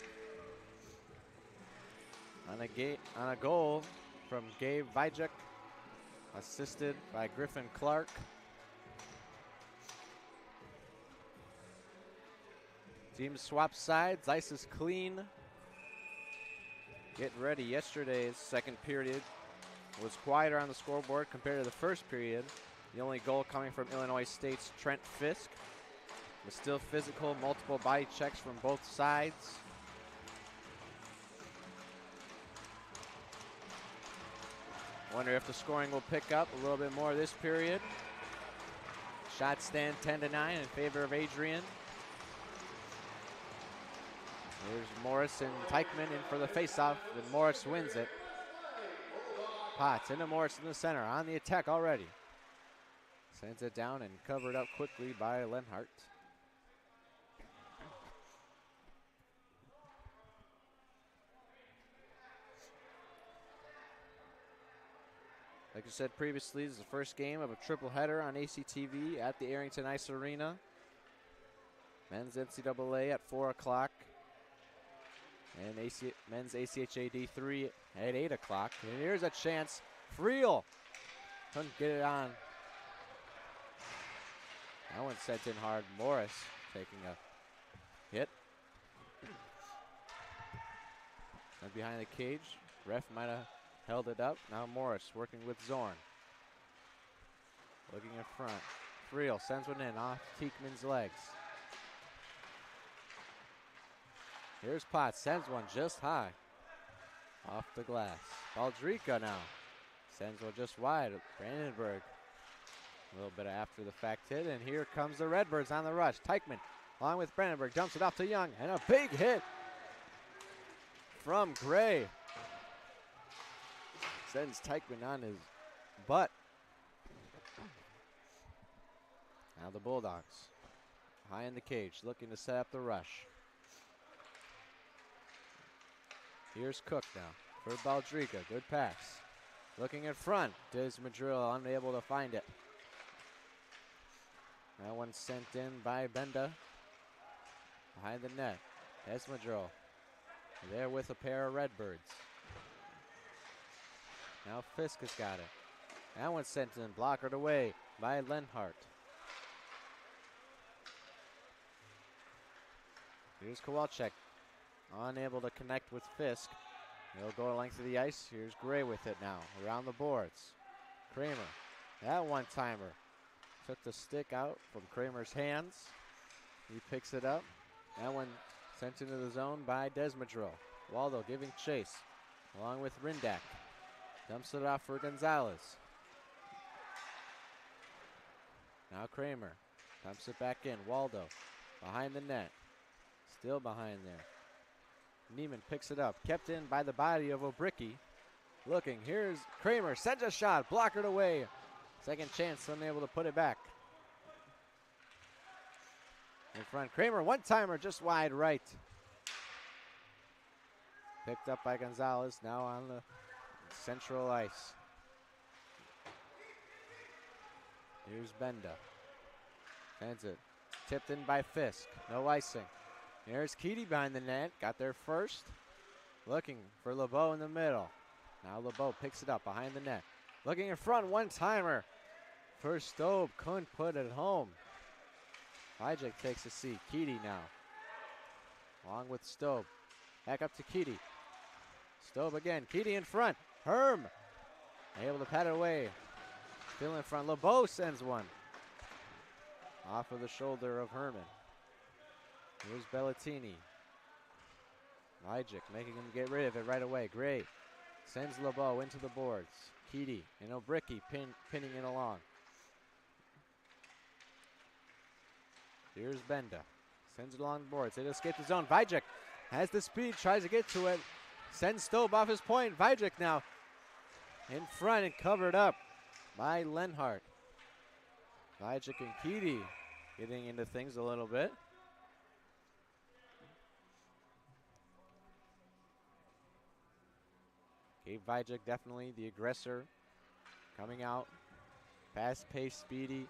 On a goal from Gabe Vajek, assisted by Griffin Clark. Teams swap sides. Ice is clean. Getting ready. Yesterday's second period was quieter on the scoreboard compared to the first period. The only goal coming from Illinois State's Trent Fisk. Was still physical, multiple body checks from both sides. Wonder if the scoring will pick up a little bit more this period. Shots stand 10-9 in favor of Adrian. There's Morris and Teichman in for the faceoff, and Morris wins it. Potts into Morris in the center, on the attack already. Sends it down and covered up quickly by Lenhart. Like I said previously, this is the first game of a triple header on ACTV at the Arrington Ice Arena. Men's NCAA at 4 o'clock. And men's ACHA D3 at 8 o'clock. And here's a chance. Friel couldn't get it on. That one sent in hard. Morris taking a hit. And behind the cage. Ref might have held it up. Now Morris working with Zorn. Looking in front. Friel sends one in off Teichman's legs. Here's Potts, sends one just high. Off the glass. Baldrica now. Sends one just wide. Brandenburg. A little bit after the fact hit, and here comes the Redbirds on the rush. Teichman, along with Brandenburg, dumps it off to Young, and a big hit from Gray. Sends Teichman on his butt. Now the Bulldogs, high in the cage, looking to set up the rush. Here's Cook now for Baldrica. Good pass. Looking in front. Desmadril unable to find it. That one sent in by Benda. Behind the net. Desmadril there with a pair of Redbirds. Now Fisk has got it. That one sent in, blockered away by Lenhart. Here's Kowalczyk. Unable to connect with Fisk. He'll go length of the ice. Here's Gray with it now. Around the boards. Kramer. That one-timer. Took the stick out from Kramer's hands. He picks it up. That one sent into the zone by Desmadril. Waldo giving chase. Along with Rindak. Dumps it off for Gonzalez. Now Kramer. Dumps it back in. Waldo. Behind the net. Still behind there. Neiman picks it up. Kept in by the body of Obricki. Looking. Here's Kramer. Sends a shot. Blockered away. Second chance. Unable to put it back. In front. Kramer. One-timer just wide right. Picked up by Gonzalez. Now on the central ice. Here's Benda. Sends it. Tipped in by Fisk. No icing. There's Keaty behind the net. Got there first. Looking for LeBeau in the middle. Now LeBeau picks it up behind the net. Looking in front. One-timer for Stobe. Couldn't put it home. Vajek takes a seat. Keaty now. Along with Stobe. Back up to Keaty. Stobe again. Keaty in front. Herm. Able to pat it away. Still in front. LeBeau sends one. Off of the shoulder of Herman. Here's Bellatini. Vajek making him get rid of it right away. Gray sends LeBeau into the boards. Keaty and Obricki pinning it along. Here's Benda. Sends it along the boards. It escaped the zone. Vajek has the speed. Tries to get to it. Sends Stobe off his point. Vajek now in front and covered up by Lenhart. Vajek and Keaty getting into things a little bit. Gabe Vajek definitely the aggressor, coming out, fast-paced, speedy,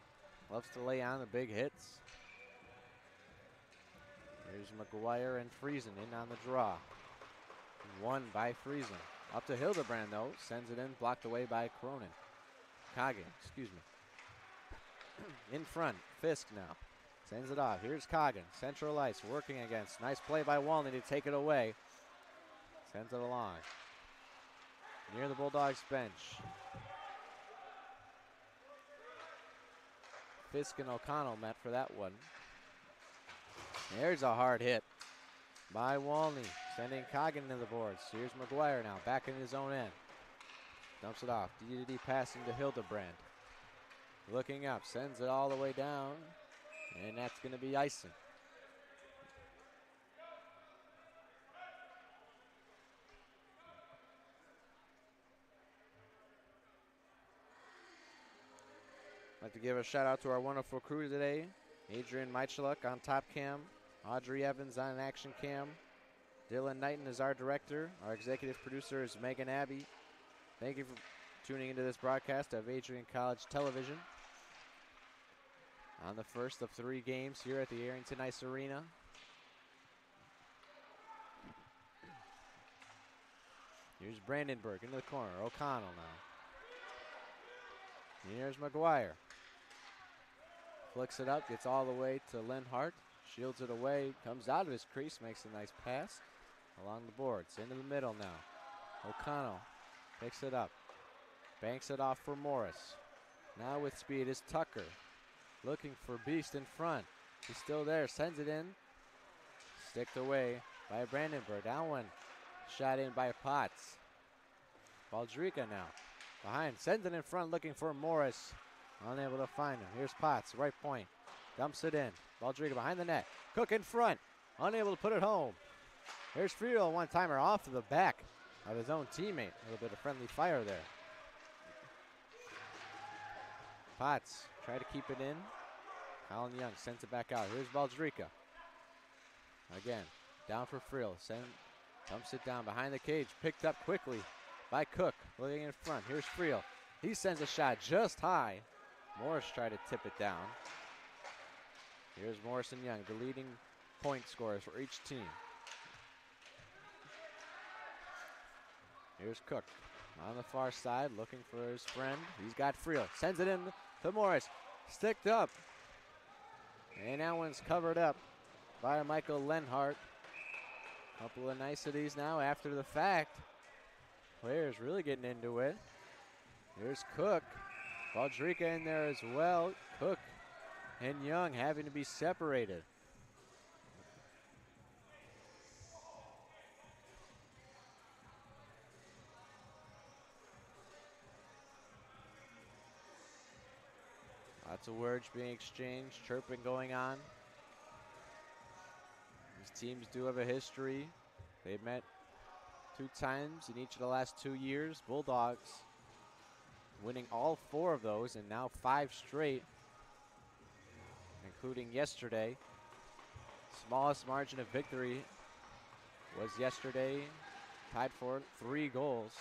loves to lay on the big hits. Here's McGuire and Friesen in on the draw. Won by Friesen. Up to Hildebrand though, sends it in, blocked away by Cronin. Kagan, excuse me. In front, Fisk now. Sends it off. Here's Kagan. Central Ice working against. Nice play by Walney to take it away. Sends it along. Near the Bulldogs bench. Fisk and O'Connell met for that one. There's a hard hit by Walney, sending Kagan to the boards. Here's McGuire now, back in his own end. Dumps it off. DDD passing to Hildebrand. Looking up, sends it all the way down, and that's going to be icing. I'd like to give a shout out to our wonderful crew today. Adrian Michaluk on top cam. Audrey Evans on action cam. Dylan Knighton is our director. Our executive producer is Megan Abbey. Thank you for tuning into this broadcast of Adrian College Television. On the first of 3 games here at the Arrington Ice Arena. Here's Brandenburg into the corner. O'Connell now. Here's McGuire. Flicks it up, gets all the way to Lenhart. Shields it away, comes out of his crease, makes a nice pass along the boards. Into the middle now. O'Connell picks it up. Banks it off for Morris. Now with speed is Tucker. Looking for Beast in front. He's still there, sends it in. Sticked away by Brandenburg. Down one. Shot in by Potts. Baldrica now. Behind, sends it in front, looking for Morris. Unable to find him. Here's Potts, right point. Dumps it in. Baldriga behind the net. Cook in front. Unable to put it home. Here's Friedel, one-timer off to the back of his own teammate. A little bit of friendly fire there. Potts try to keep it in. Colin Young sends it back out. Here's Baldrica. Again, down for Friedel. Dumps it down behind the cage. Picked up quickly by Cook. Looking in front. Here's Friedel. He sends a shot just high. Morris tried to tip it down. Here's Morris and Young, the leading point scorers for each team. Here's Cook on the far side, looking for his friend. He's got Friel. Sends it in to Morris. Sticked up. And that one's covered up by Michael Lenhart. Couple of niceties now after the fact. Players really getting into it. Here's Cook. Baldrica in there as well. Cook and Young having to be separated. Lots of words being exchanged, chirping going on. These teams do have a history. They've met 2 times in each of the last 2 years. Bulldogs winning all 4 of those, and now 5 straight, including yesterday. Smallest margin of victory was yesterday, tied for 3 goals.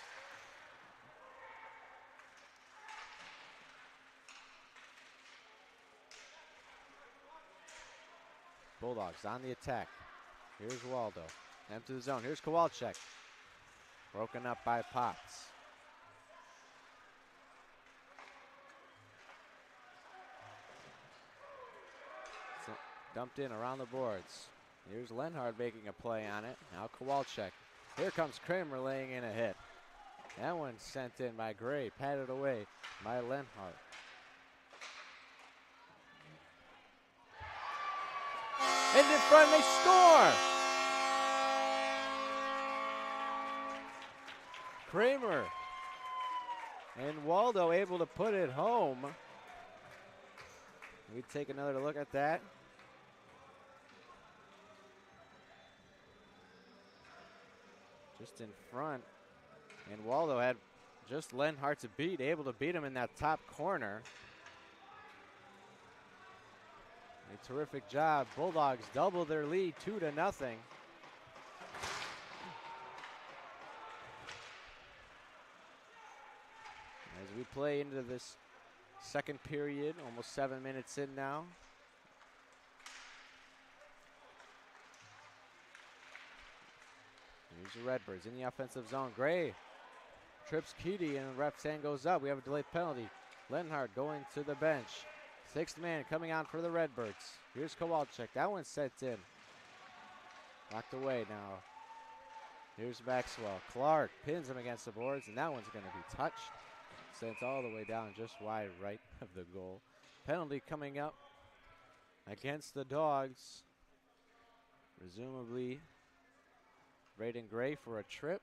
Bulldogs on the attack. Here's Waldo. Empty the zone. Here's Kowalczyk. Broken up by Potts. Dumped in around the boards. Here's Lenhart making a play on it. Now Kowalczyk. Here comes Kramer laying in a hit. That one sent in by Gray, patted away by Lenhart. And in front, they score! Kramer and Waldo able to put it home. We take another look at that. Just in front. And Waldo had just Lenhart to beat, able to beat him in that top corner. A terrific job. Bulldogs double their lead 2-0. As we play into this second period, almost 7 minutes in now. Here's the Redbirds in the offensive zone. Gray trips Keedy and the ref's hand goes up. We have a delayed penalty. Lenhart going to the bench. Sixth man coming on for the Redbirds. Here's Kowalczyk. That one sets in. Locked away now. Here's Maxwell. Clark pins him against the boards, and that one's going to be touched. Sent all the way down just wide right of the goal. Penalty coming up against the Dogs. Presumably Braden Gray for a trip.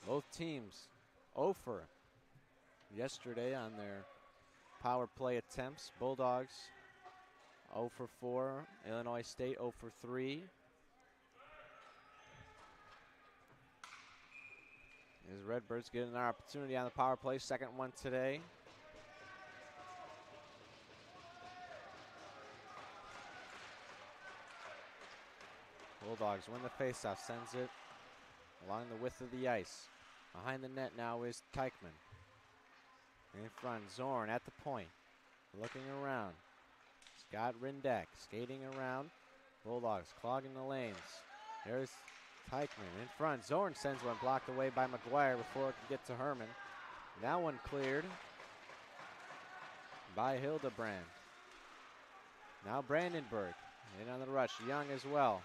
Both teams 0 for yesterday on their power play attempts. Bulldogs 0 for 4. Illinois State 0 for 3. As Redbirds getting an opportunity on the power play. Second one today. Bulldogs win the faceoff. Sends it along the width of the ice. Behind the net now is Teichman. In front, Zorn at the point. Looking around. Scott Rindeck skating around. Bulldogs clogging the lanes. There's Teichman in front. Zorn sends one blocked away by McGuire before it can get to Herman. That one cleared by Hildebrand. Now Brandenburg in on the rush. Young as well.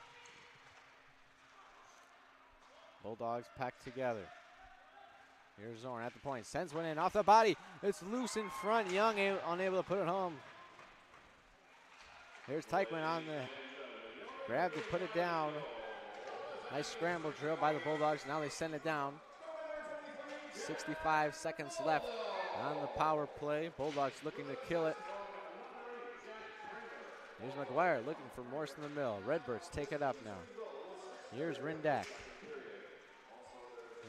Bulldogs packed together. Here's Zorn at the point. Sends one in off the body. It's loose in front. Young unable to put it home. Here's Teichman on the grab to put it down. Nice scramble drill by the Bulldogs. Now they send it down. 65 seconds left on the power play. Bulldogs looking to kill it. Here's McGuire looking for Morse in the middle. Redbirds take it up now. Here's Rindack.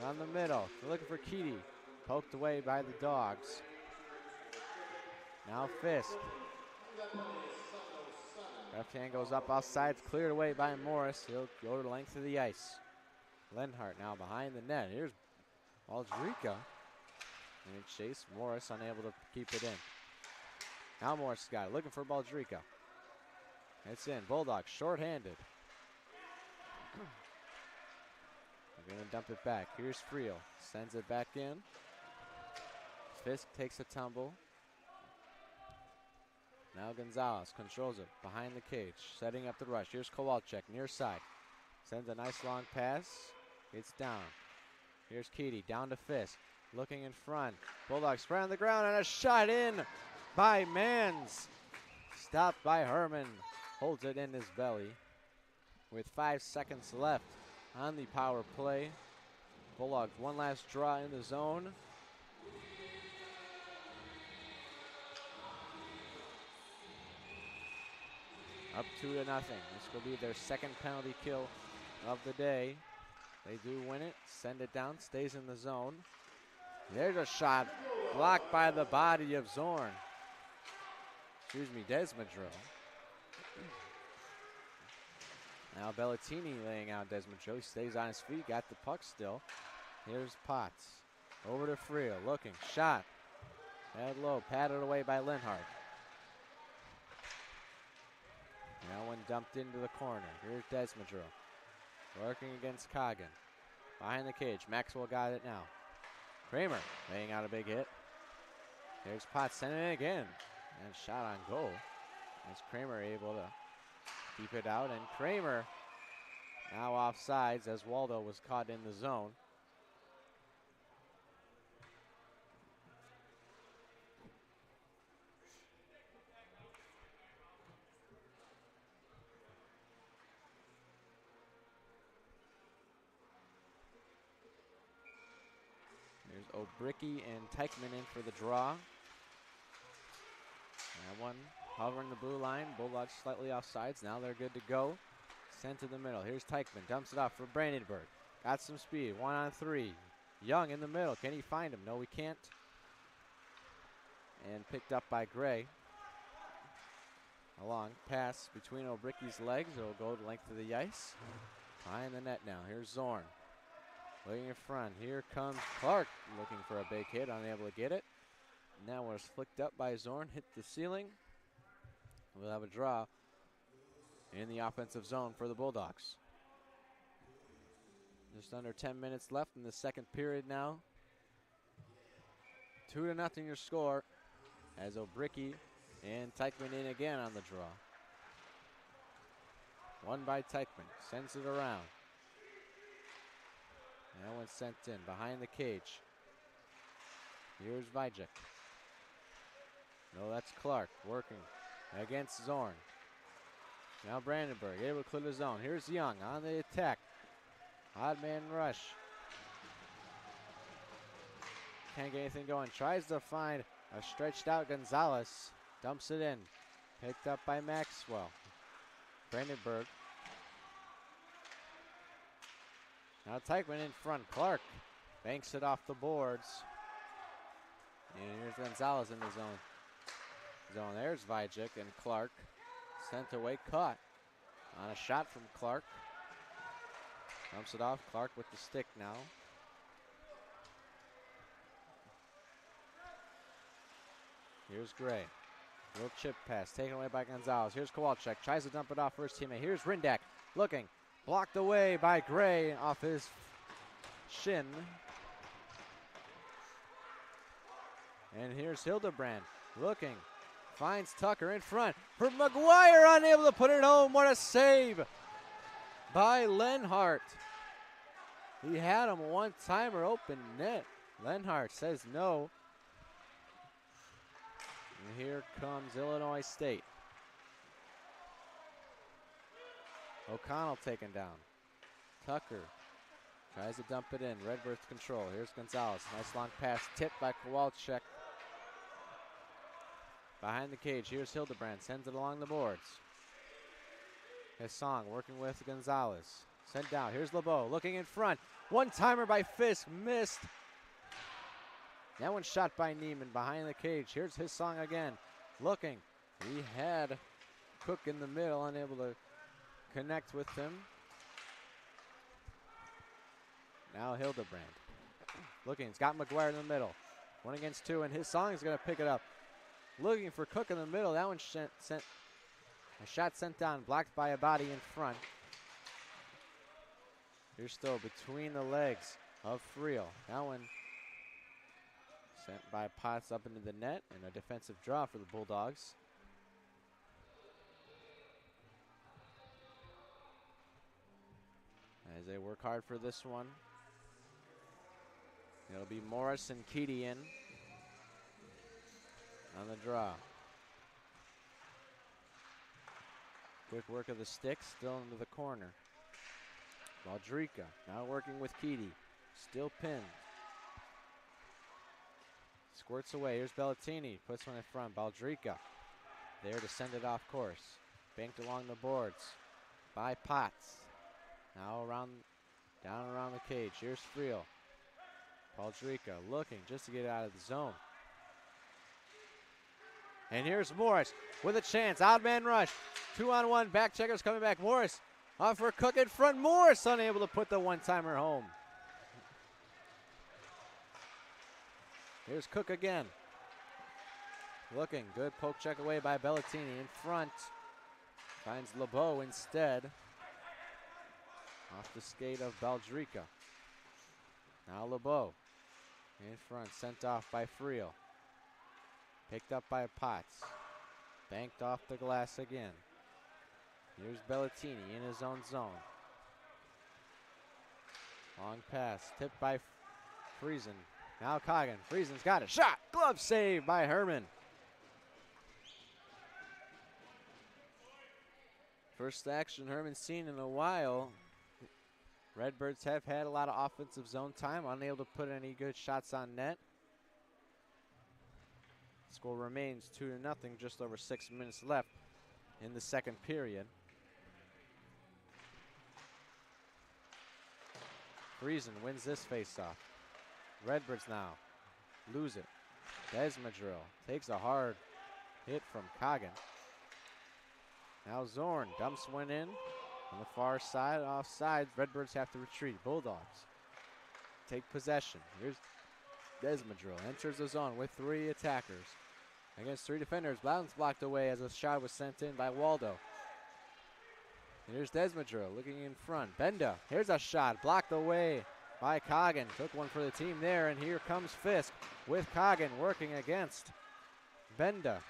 On the middle. They're looking for Keedy. Poked away by the Dogs. Now Fisk. Left hand goes up outside. It's cleared away by Morris. He'll go to the length of the ice. Lenhart now behind the net. Here's Aldrika. And chase Morris unable to keep it in. Now Morris got it. Looking for Baldrica. It's in. Bulldogs short-handed. They're going to dump it back. Here's Friel. Sends it back in. Fisk takes a tumble. Now Gonzalez controls it behind the cage. Setting up the rush. Here's Kowalczyk near side. Sends a nice long pass. It's down. Here's Keedy down to Fisk. Looking in front. Bulldogs spread on the ground and a shot in by Mans. Stopped by Herman. Holds it in his belly. With 5 seconds left on the power play. Bulldogs one last draw in the zone. Up 2-0. This will be their second penalty kill of the day. They do win it. Send it down. Stays in the zone. There's a shot blocked by the body of Zorn. Excuse me, Desmadro. Now Bellatini laying out Desmadro. He stays on his feet. Got the puck still. Here's Potts. Over to Friel. Looking. Shot. Head low. Patted away by Lenhart. Now one dumped into the corner. Here's Desmadro. Working against Coggin. Behind the cage. Maxwell got it now. Kramer laying out a big hit. There's Potts sending it again. And shot on goal. As Kramer able to keep it out. And Kramer now offsides as Waldo was caught in the zone. O'Bricky and Teichman in for the draw. That one hovering the blue line. Bulldogs slightly offsides. Now they're good to go. Sent to the middle. Here's Teichman. Dumps it off for Brandenburg. Got some speed. 1-on-3. Young in the middle. Can he find him? No, we can't. and picked up by Gray. A long pass between O'Bricky's legs. It'll go the length of the ice. Behind the net now. Here's Zorn. Looking in front. Here comes Clark looking for a big hit. Unable to get it. Now was flicked up by Zorn. Hit the ceiling. We'll have a draw in the offensive zone for the Bulldogs. Just under 10 minutes left in the second period now. 2-0 your score as O'Bricky and Teichman in again on the draw. One by Teichman, sends it around. That one's sent in behind the cage. Here's Vajek. No, that's Clark working against Zorn. Now Brandenburg able to clear the zone. Here's Young on the attack. Odd man rush. Can't get anything going. Tries to find a stretched out Gonzalez. Dumps it in. Picked up by Maxwell. Brandenburg. Now Teichman in front. Clark banks it off the boards. And here's Gonzalez in the zone. There's Vajek and Clark. Sent away, caught on a shot from Clark. Dumps it off. Clark with the stick now. Here's Gray. Little chip pass taken away by Gonzalez. Here's Kowalczyk. Tries to dump it off for his teammate. Here's Rindak looking. Blocked away by Gray off his shin. And here's Hildebrand looking. Finds Tucker in front for McGuire. Unable to put it home. What a save by Lenhart. He had him one-timer open net. Lenhart says no. And here comes Illinois State. O'Connell taken down. Tucker tries to dump it in. Redbirds control. Here's Gonzalez. Nice long pass tipped by Kowalczyk. Behind the cage. Here's Hildebrand. Sends it along the boards. Hassan working with Gonzalez. Sent down. Here's LeBeau looking in front. One-timer by Fisk. Missed. That one shot by Neiman behind the cage. Here's his song again. Looking. He had Cook in the middle, unable to connect with him. Now Hildebrand. Looking. He's got McGuire in the middle. 1 against 2, and his song is going to pick it up. Looking for Cook in the middle. That one sent a shot sent down, blocked by a body in front. Here's still between the legs of Friel. That one sent by Potts up into the net, and a defensive draw for the Bulldogs. As they work hard for this one. It'll be Morris and Keedian on the draw. Quick work of the stick, still into the corner. Baldrica now working with Keedy. Still pinned. Squirts away. Here's Bellatini. Puts one in front. Baldrica there to send it off course. Banked along the boards by Potts. Now down around the cage. Here's Friel. Baldrica looking just to get out of the zone. And here's Morris with a chance. Odd man rush. 2-on-1. Back checkers coming back. Morris off for Cook in front. Morris unable to put the one-timer home. Here's Cook again. Looking. Good poke check away by Bellatini in front. Finds LeBeau instead. Off the skate of Baldrica. Now LeBeau in front. Sent off by Friel. Picked up by Potts. Banked off the glass again. Here's Bellatini in his own zone. Long pass. Tipped by Friesen. Now Coggin. Friesen's got it. Shot. Glove save by Herman. First action Herman's seen in a while. Redbirds have had a lot of offensive zone time. Unable to put any good shots on net. Score remains 2-0, just over 6 minutes left in the second period. Friesen wins this faceoff. Redbirds now lose it. Desmadrill takes a hard hit from Coggin. Now Zorn dumps one in on the far side, offside. Redbirds have to retreat. Bulldogs take possession. Here's Desmadrill, enters the zone with 3 attackers against 3 defenders. Bounce blocked away as a shot was sent in by Waldo. And here's Desmadrill looking in front. Benda, here's a shot blocked away by Coggin. Took one for the team there, and here comes Fisk with Coggin working against Benda.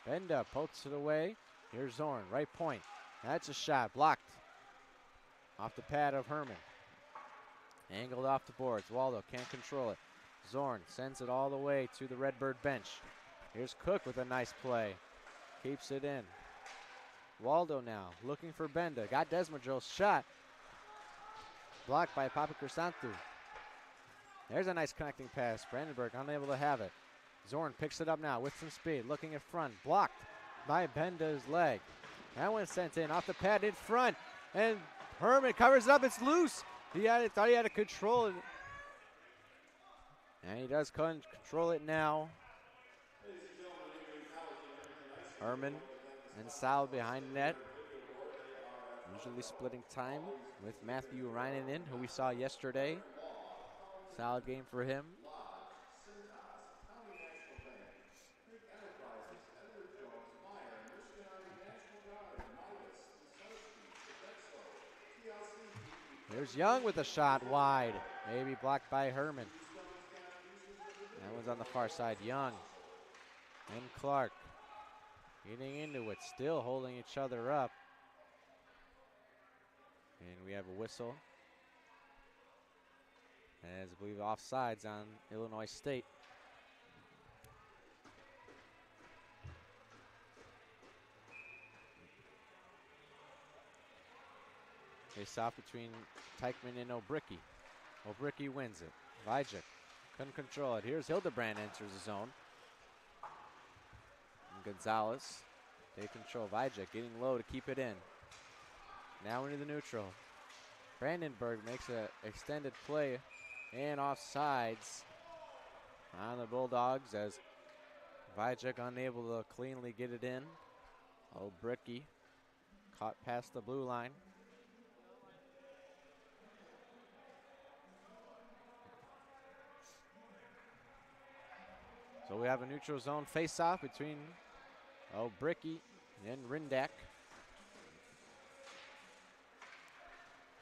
Benda pokes it away. Here's Zorn, right point. That's a shot blocked off the pad of Herman. Angled off the boards. Waldo can't control it. Zorn sends it all the way to the Redbird bench. Here's Cook with a nice play. Keeps it in. Waldo now looking for Benda. Got Desmadrill's shot. Blocked by Papa Crisantu. There's a nice connecting pass. Brandenburg unable to have it. Zorn picks it up now with some speed. Looking in front. Blocked by Benda's leg. That one sent in off the pad in front. And Herman covers it up. It's loose. Thought he had to control it. And he does control it now. Herman and Sal behind net. Usually splitting time with Matthew Reinen who we saw yesterday. Solid game for him. There's Young with a shot wide. Maybe blocked by Herman. That one's on the far side. Young and Clark getting into it. Still holding each other up. And we have a whistle. As I believe offsides on Illinois State. Face off between Teichman and O'Bricky. O'Bricky wins it. Vajek couldn't control it. Here's Hildebrand enters the zone. And Gonzalez take control. Vajek getting low to keep it in. Now into the neutral. Brandenburg makes an extended play and offsides on the Bulldogs as Vajek unable to cleanly get it in. O'Bricky caught past the blue line. So we have a neutral zone face-off between O'Bricky and Rindak.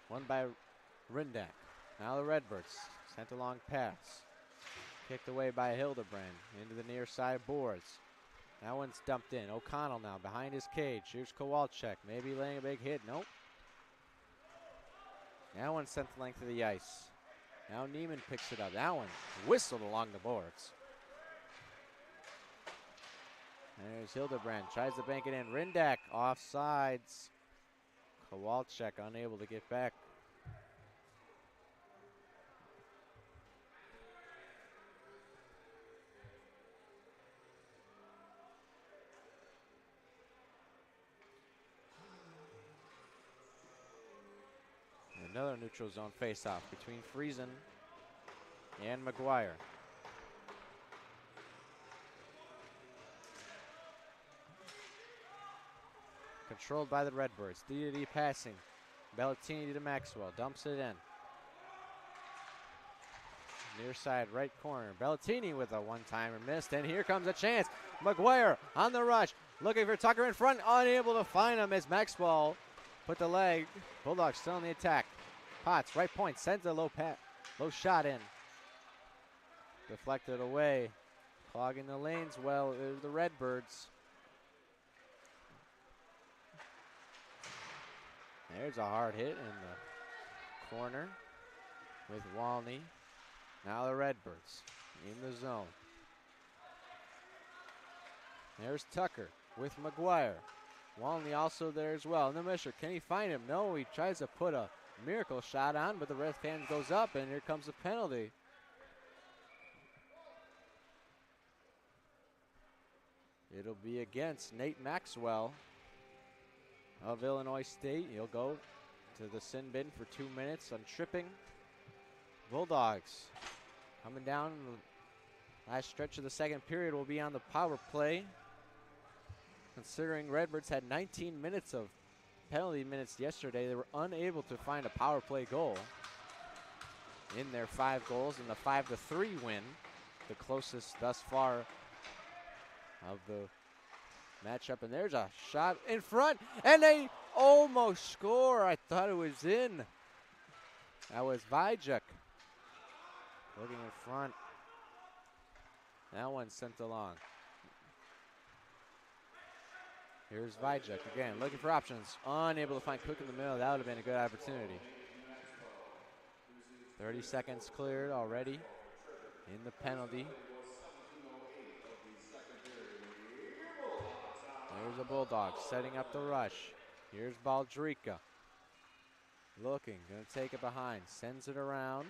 Won by Rindak. Now the Redbirds sent a long pass. Kicked away by Hildebrand into the near side boards. That one's dumped in. O'Connell now behind his cage. Here's Kowalczyk. Maybe laying a big hit. Nope. That one sent the length of the ice. Now Neiman picks it up. That one whistled along the boards. There's Hildebrand. Tries to bank it in. Rindak offsides. Kowalczyk unable to get back. Another neutral zone face-off between Friesen and McGuire. Controlled by the Redbirds. D passing. Bellatini to Maxwell. Dumps it in. Near side right corner. Bellatini with a one-timer missed. And here comes a chance. McGuire on the rush. Looking for Tucker in front. Unable to find him as Maxwell put the leg. Bulldogs still in the attack. Potts, right point. Sends a low shot in. Deflected away. Clogging the lanes well. There's the Redbirds. There's a hard hit in the corner with Walney. Now the Redbirds in the zone. There's Tucker with McGuire. Walney also there as well. In the measure, can he find him? No, he tries to put a miracle shot on, but the left hand goes up, and here comes a penalty. It'll be against Nate Maxwell of Illinois State. He'll go to the sin bin for 2 minutes on tripping. Bulldogs coming down Last stretch of the second period will be on the power play. Considering Redbirds had 19 minutes of penalty minutes yesterday, they were unable to find a power play goal in their 5 goals in the 5-3 win, the closest thus far of the matchup. And there's a shot in front, and they almost score. I thought it was in. That was Vajek looking in front. That one sent along. Here's Vajek again, looking for options. Unable to find Cook in the middle. That would have been a good opportunity. 30 seconds cleared already in the penalty. There's the Bulldogs setting up the rush. Here's Baldrika. Looking, gonna take it behind. Sends it around.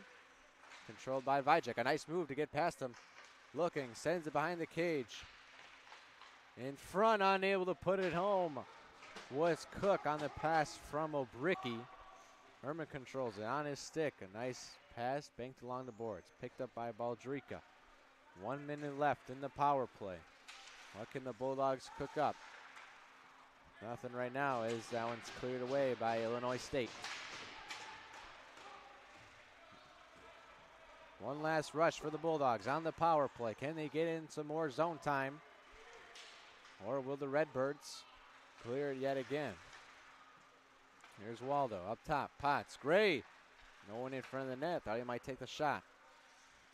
Controlled by Vajek. A nice move to get past him. Looking, sends it behind the cage. In front, unable to put it home, was Cook on the pass from O'Bricky. Herman controls it on his stick. A nice pass banked along the boards. Picked up by Baldrika. 1 minute left in the power play. What can the Bulldogs cook up? Nothing right now, as that one's cleared away by Illinois State. One last rush for the Bulldogs on the power play. Can they get in some more zone time? Or will the Redbirds clear it yet again? Here's Waldo up top. Potts, Gray. No one in front of the net. Thought he might take the shot.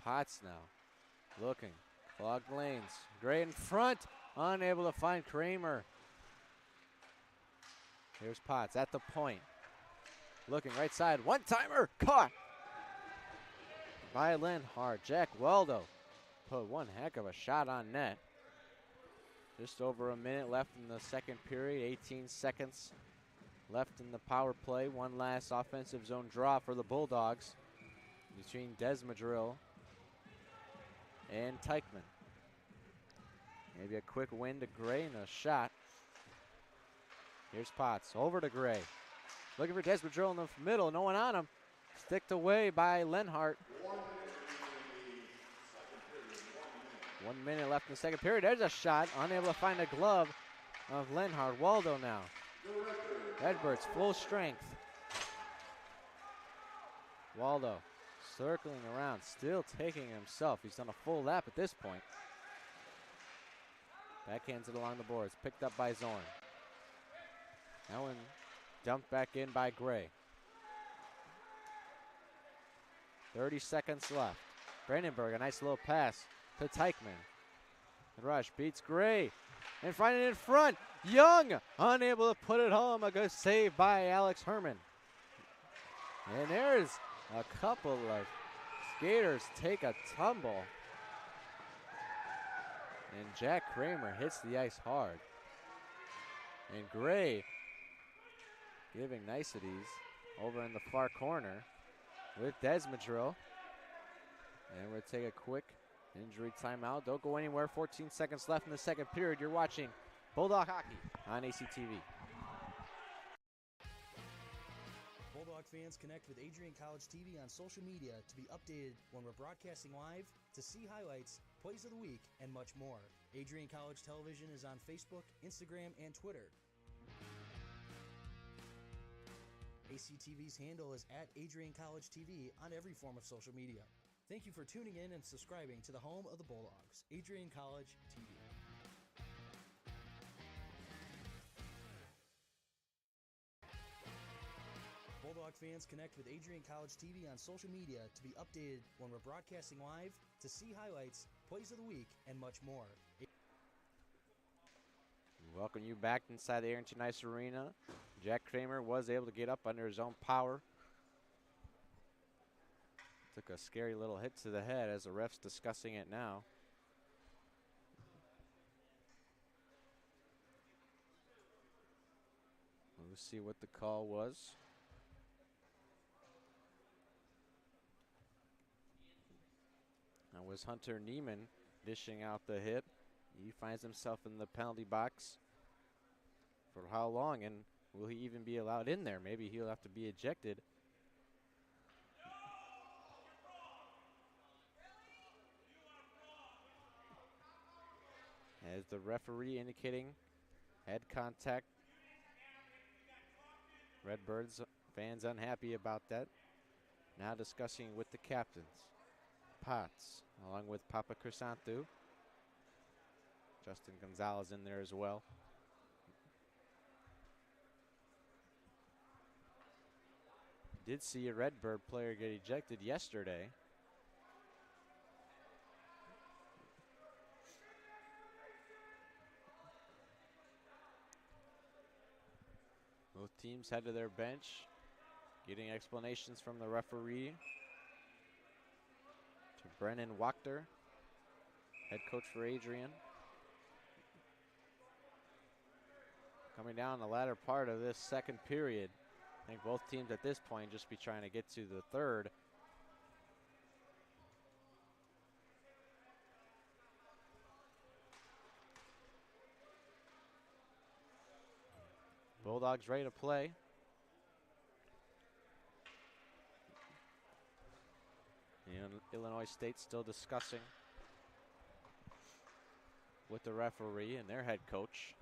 Potts now looking. Clogged lanes. Gray in front. Unable to find Kramer. Here's Potts at the point. Looking right side. One-timer. Caught by Lenhart. Jack Waldo put one heck of a shot on net. Just over a minute left in the second period. 18 seconds left in the power play. One last offensive zone draw for the Bulldogs between Desmadrill and Teichman. Maybe a quick win to Gray and a shot. Here's Potts over to Gray. Looking for Desmadrill in the middle. No one on him. Sticked away by Lenhart. 1 minute left in the second period. There's a shot. Unable to find a glove of Lenhart. Waldo now. Redbirds full strength. Waldo circling around, still taking himself. He's done a full lap at this point. Backhands it along the boards. Picked up by Zorn. That one dumped back in by Gray. 30 seconds left. Brandenburg, a nice little pass to Teichman. The rush beats Gray and finding it in front. Young unable to put it home. A good save by Alex Herman. And there's a couple of skaters take a tumble. And Jack Kramer hits the ice hard. And Gray giving niceties over in the far corner with Desmadrill. And we'll take a quick injury timeout. Don't go anywhere. 14 seconds left in the second period. You're watching Bulldog Hockey on ACTV. Bulldog fans, connect with Adrian College TV on social media to be updated when we're broadcasting live, to see highlights, plays of the week, and much more. Adrian College Television is on Facebook, Instagram, and Twitter. ACTV's handle is @AdrianCollegeTV on every form of social media. Thank you for tuning in and subscribing to the home of the Bulldogs, Adrian College TV. Bulldog fans, connect with Adrian College TV on social media to be updated when we're broadcasting live, to see highlights, plays of the week, and much more. Welcome you back inside the Arrington Ice Arena. Jack Kramer was able to get up under his own power. Took a scary little hit to the head as the ref's discussing it now. We'll see what the call was. That was Hunter Neiman dishing out the hit. He finds himself in the penalty box. For how long, and will he even be allowed in there? Maybe he'll have to be ejected. As the referee indicating head contact. Redbirds fans unhappy about that. Now discussing with the captains. Potts, along with Papa Crisanto. Justin Gonzalez in there as well. Did see a Redbird player get ejected yesterday. Both teams head to their bench, getting explanations from the referee. To Brennan Wachter, head coach for Adrian. Coming down the latter part of this second period. I think both teams at this point just be trying to get to the third. Bulldogs ready to play. And Illinois State still discussing with the referee and their head coach.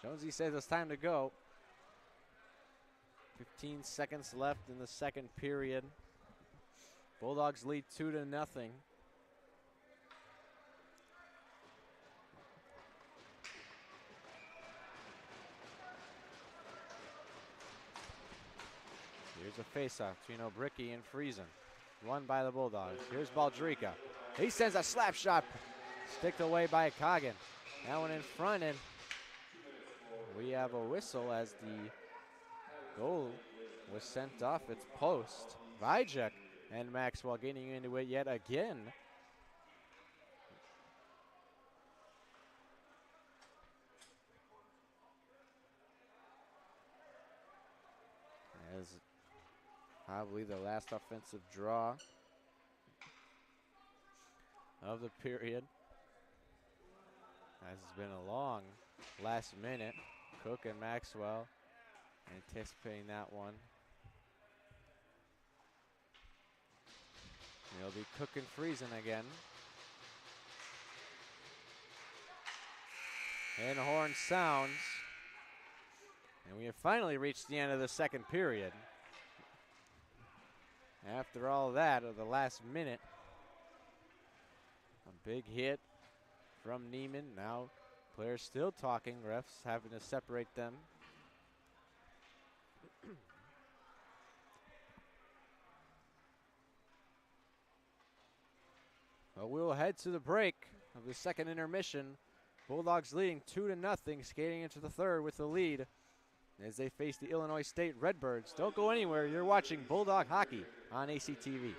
Jonesy says it's time to go. 15 seconds left in the second period. Bulldogs lead 2-0. Here's a face-off between O'Bricky and Friesen. Won by the Bulldogs. Here's Baldrica. He sends a slap shot. Sticked away by Coggin. That one in front, and we have a whistle as the goal was sent off its post. Vajek and Maxwell getting into it yet again. As probably the last offensive draw of the period. This has been a long last minute. Cook and Maxwell anticipating that one. It'll be Cook and Friesen again. And the horn sounds. And we have finally reached the end of the second period. After all that, of the last minute, a big hit from Neiman. Now players still talking, refs having to separate them. Well, we'll head to the break of the second intermission. Bulldogs leading 2-0, skating into the third with the lead as they face the Illinois State Redbirds. Don't go anywhere. You're watching Bulldog Hockey on ACTV.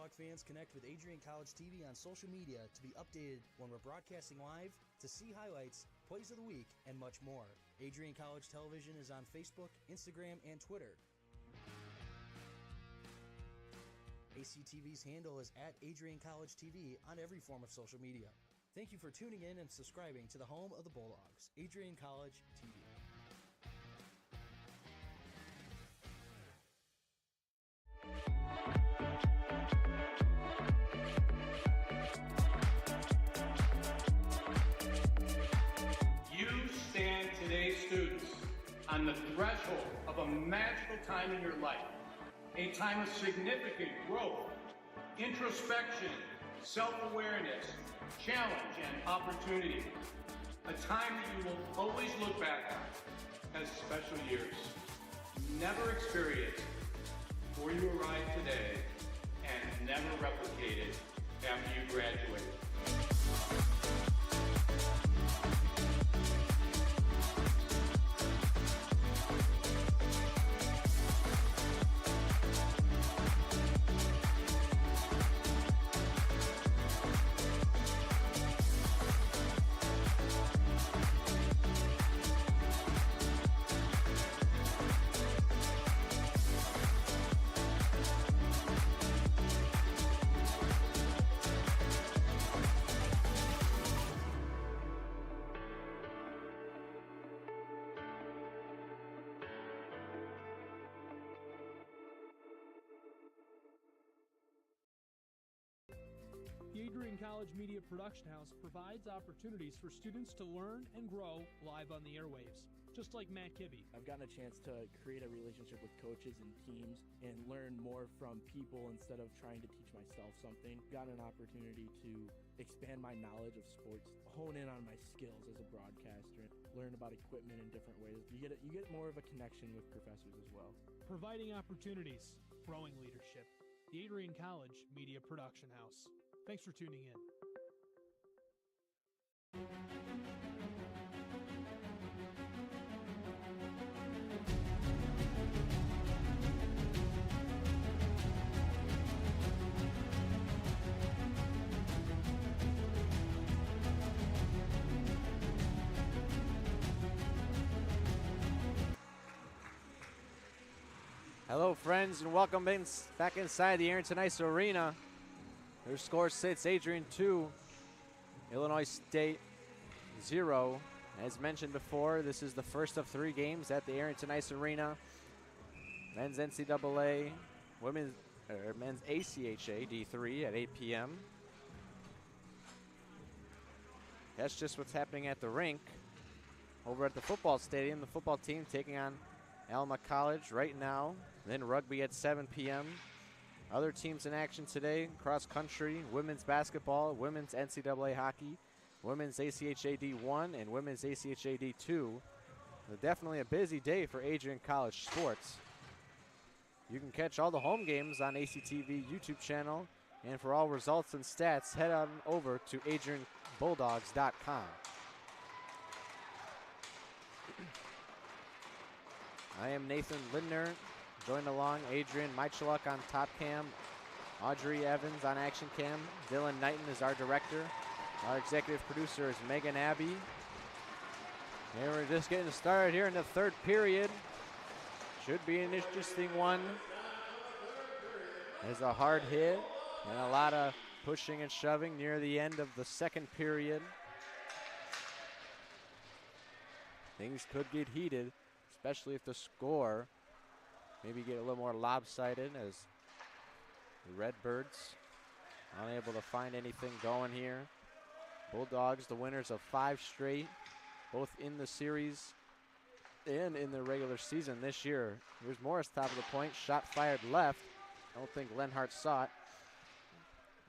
Bulldog fans, connect with Adrian College TV on social media to be updated when we're broadcasting live, to see highlights, plays of the week, and much more. Adrian College Television is on Facebook, Instagram, and Twitter. ACTV's handle is at Adrian College TV on every form of social media. Thank you for tuning in and subscribing to the home of the Bulldogs, Adrian College TV. You stand today, students, on the threshold of a magical time in your life, a time of significant growth, introspection, self-awareness, challenge, and opportunity. A time that you will always look back on as special years. Never experienced before you arrived today, and never replicated after you graduate. The Adrian College Media Production House provides opportunities for students to learn and grow live on the airwaves, just like Matt Kibbe. I've gotten a chance to create a relationship with coaches and teams and learn more from people instead of trying to teach myself something. Gotten an opportunity to expand my knowledge of sports, hone in on my skills as a broadcaster, learn about equipment in different ways. You get more of a connection with professors as well. Providing opportunities, growing leadership. The Adrian College Media Production House. Thanks for tuning in. Hello, friends, and welcome back inside the Arrington Ice Arena. Their score sits Adrian 2, Illinois State 0. As mentioned before, this is the first of 3 games at the Arrington Ice Arena. Men's NCAA, men's ACHA D3 at 8 p.m. That's just what's happening at the rink. Over at the football stadium, the football team taking on Alma College right now. Then rugby at 7 p.m. Other teams in action today: cross country, women's basketball, women's NCAA hockey, women's ACHA D1, and women's ACHA D2. Definitely a busy day for Adrian College sports. You can catch all the home games on ACTV YouTube channel, and for all results and stats, head on over to AdrianBulldogs.com. I am Nathan Lindner. Joined along Adrian Michaluk on top cam, Audrey Evans on action cam, Dylan Knighton is our director. Our executive producer is Megan Abbey. And we're just getting started here in the third period. Should be an interesting one. There's a hard hit and a lot of pushing and shoving near the end of the second period. Things could get heated, especially if the score maybe get a little more lopsided, as the Redbirds unable to find anything going here. Bulldogs, the winners of 5 straight, both in the series and in the regular season this year. Here's Morris, top of the point, shot fired left. I don't think Lenhart saw it.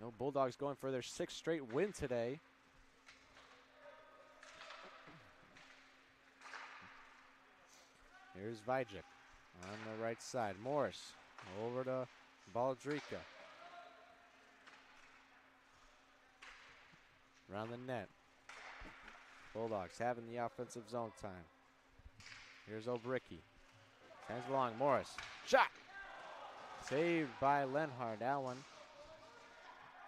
No, Bulldogs going for their 6th straight win today. Here's Vajek on the right side. Morris over to Baldrika. Around the net. Bulldogs having the offensive zone time. Here's Obricky. Sends along. Morris. Shot! Saved by Lenhart. That one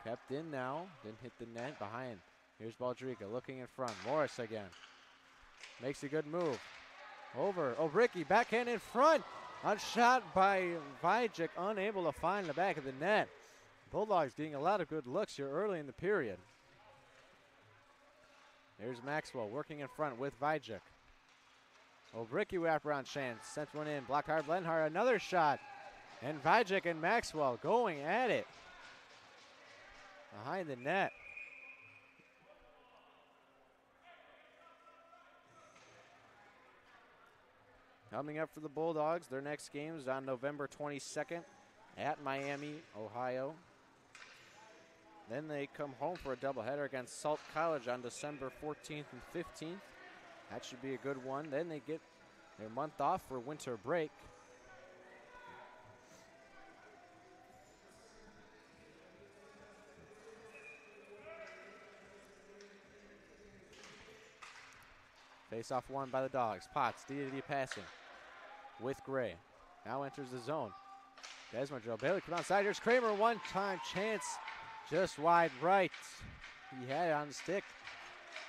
Kept in now. Didn't hit the net. Behind. Here's Baldriga looking in front. Morris again. Makes a good move. Over. Ricky backhand in front. Unshot by Vajcik. Unable to find the back of the net. Bulldogs getting a lot of good looks here early in the period. There's Maxwell working in front with Vajcik. Ricky wraparound chance. Sent one in. Blocked hard. Lenhart. Another shot. And Vajcik and Maxwell going at it. Behind the net. Coming up for the Bulldogs, their next game is on November 22nd at Miami, Ohio. Then they come home for a doubleheader against Salt College on December 14th and 15th. That should be a good one. Then they get their month off for winter break. Face-off won by the Dogs. Potts, D-to-D passing with Gray. Now enters the zone. Desmondrill, Bailey come outside. Here's Kramer, one-time chance. Just wide right. He had it on the stick.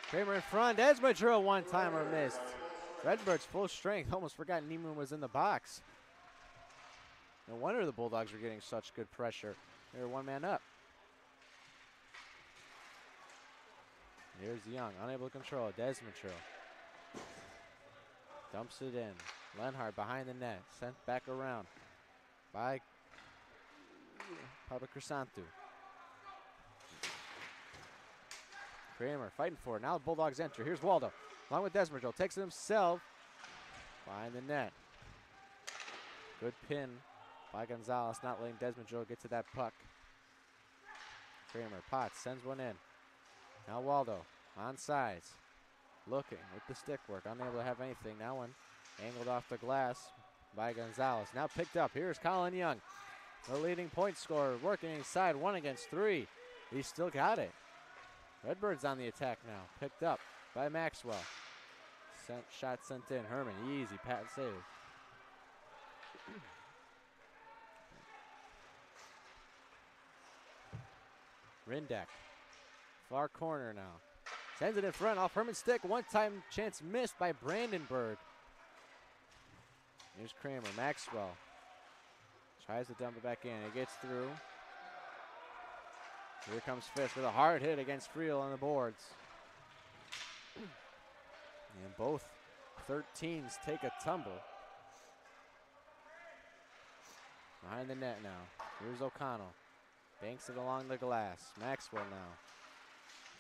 Kramer in front. Desmondrill, one-timer missed. Redbirds full strength. Almost forgot Niemann was in the box. No wonder the Bulldogs were getting such good pressure. They were one man up. Here's Young, unable to control it. Desmondrill. Dumps it in. Lenhart behind the net. Sent back around by Papa Crisantu. Kramer fighting for it. Now the Bulldogs enter. Here's Waldo. Along with Desmondrill. Takes it himself. Behind the net. Good pin by Gonzalez. Not letting Desmondrill get to that puck. Kramer. Potts sends one in. Now Waldo on sides. Looking with the stick work. Unable to have anything. Now one angled off the glass by Gonzalez. Now picked up. Here's Colin Young. The leading point scorer. Working inside. 1 against 3. He still got it. Redbirds on the attack now. Picked up by Maxwell. Shot sent in. Herman, easy pat save. Rindak. Far corner now. Sends it in front off Herman's stick. One-time chance missed by Brandenburg. Here's Kramer. Maxwell. Tries to dump it back in. It gets through. Here comes Fisk with a hard hit against Friel on the boards. And both 13s take a tumble. Behind the net now. Here's O'Connell. Banks it along the glass. Maxwell now.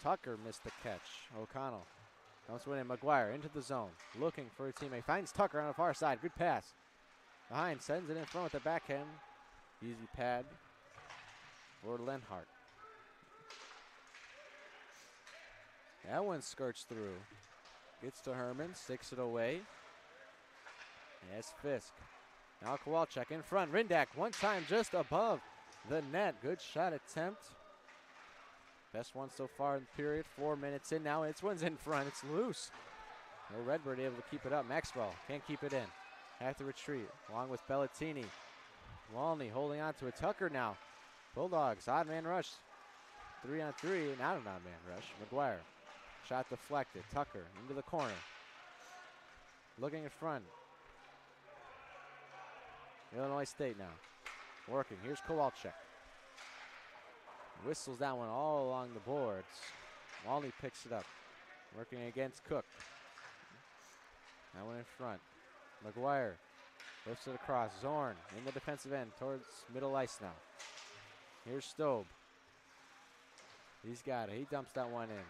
Tucker missed the catch. O'Connell comes with it. McGuire into the zone. Looking for a teammate. Finds Tucker on the far side. Good pass. Behind. Sends it in front with the backhand. Easy pad for Lenhart. That one skirts through. Gets to Herman. Sticks it away. Yes, Fisk. Now Kowalczyk in front. Rindak one time just above the net. Good shot attempt. Best one so far in the period. 4 minutes in now. This one's in front. It's loose. No Redbird able to keep it up. Maxwell can't keep it in. Have to retreat along with Bellatini. Walney holding on to a Tucker now. Bulldogs, odd man rush. 3-on-3, not an odd man rush. McGuire. Shot deflected. Tucker into the corner. Looking in front. Illinois State now. Working. Here's Kowalczyk. Whistles that one all along the boards. Walney picks it up. Working against Cook. That one in front. McGuire lifts it across. Zorn in the defensive end towards middle ice now. Here's Stobe. He's got it. He dumps that one in.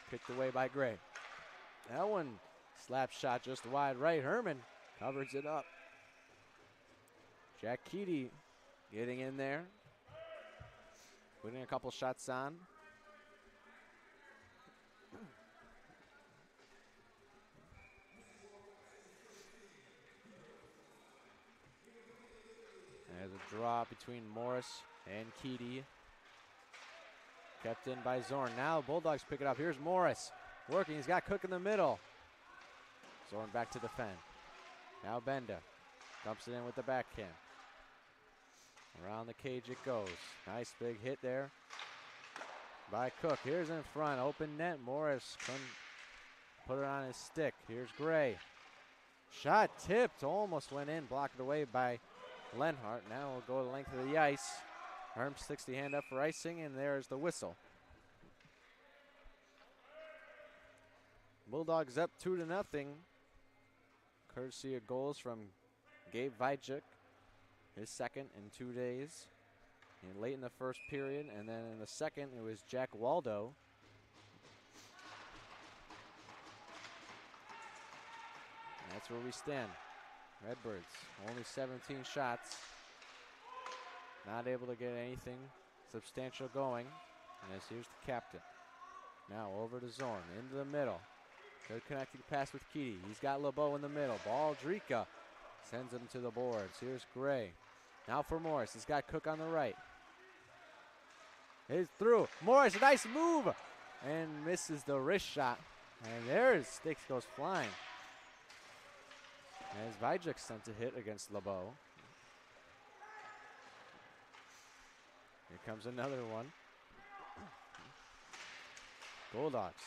Picked away by Gray. That one slap shot just wide right. Herman covers it up. Jack Keedy getting in there. Putting a couple shots on. There's a draw between Morris and Keedy. Kept in by Zorn. Now Bulldogs pick it up. Here's Morris working. He's got Cook in the middle. Zorn back to defend. Now Benda dumps it in with the backhand. Around the cage it goes. Nice big hit there by Cook. Here's in front, open net. Morris couldn't put it on his stick. Here's Gray. Shot tipped, almost went in, blocked away by Lenhart. Now we'll go the length of the ice. Herm sticks the hand up for icing, and there's the whistle. Bulldogs up 2-0, courtesy of goals from Gabe Vajcik, his second in 2 days. And late in the first period, and then in the second, it was Jack Waldo. And that's where we stand. Redbirds, only 17 shots. Not able to get anything substantial going. And as here's the captain. Now over to Zorn, into the middle. Good connecting pass with Keedy. He's got LeBeau in the middle. Baldrika sends him to the boards. Here's Gray. Now for Morris. He's got Cook on the right. It's through. Morris, nice move. And misses the wrist shot. And there his stick goes flying. As Vajcik sent a hit against LeBeau. Here comes another one. Bulldogs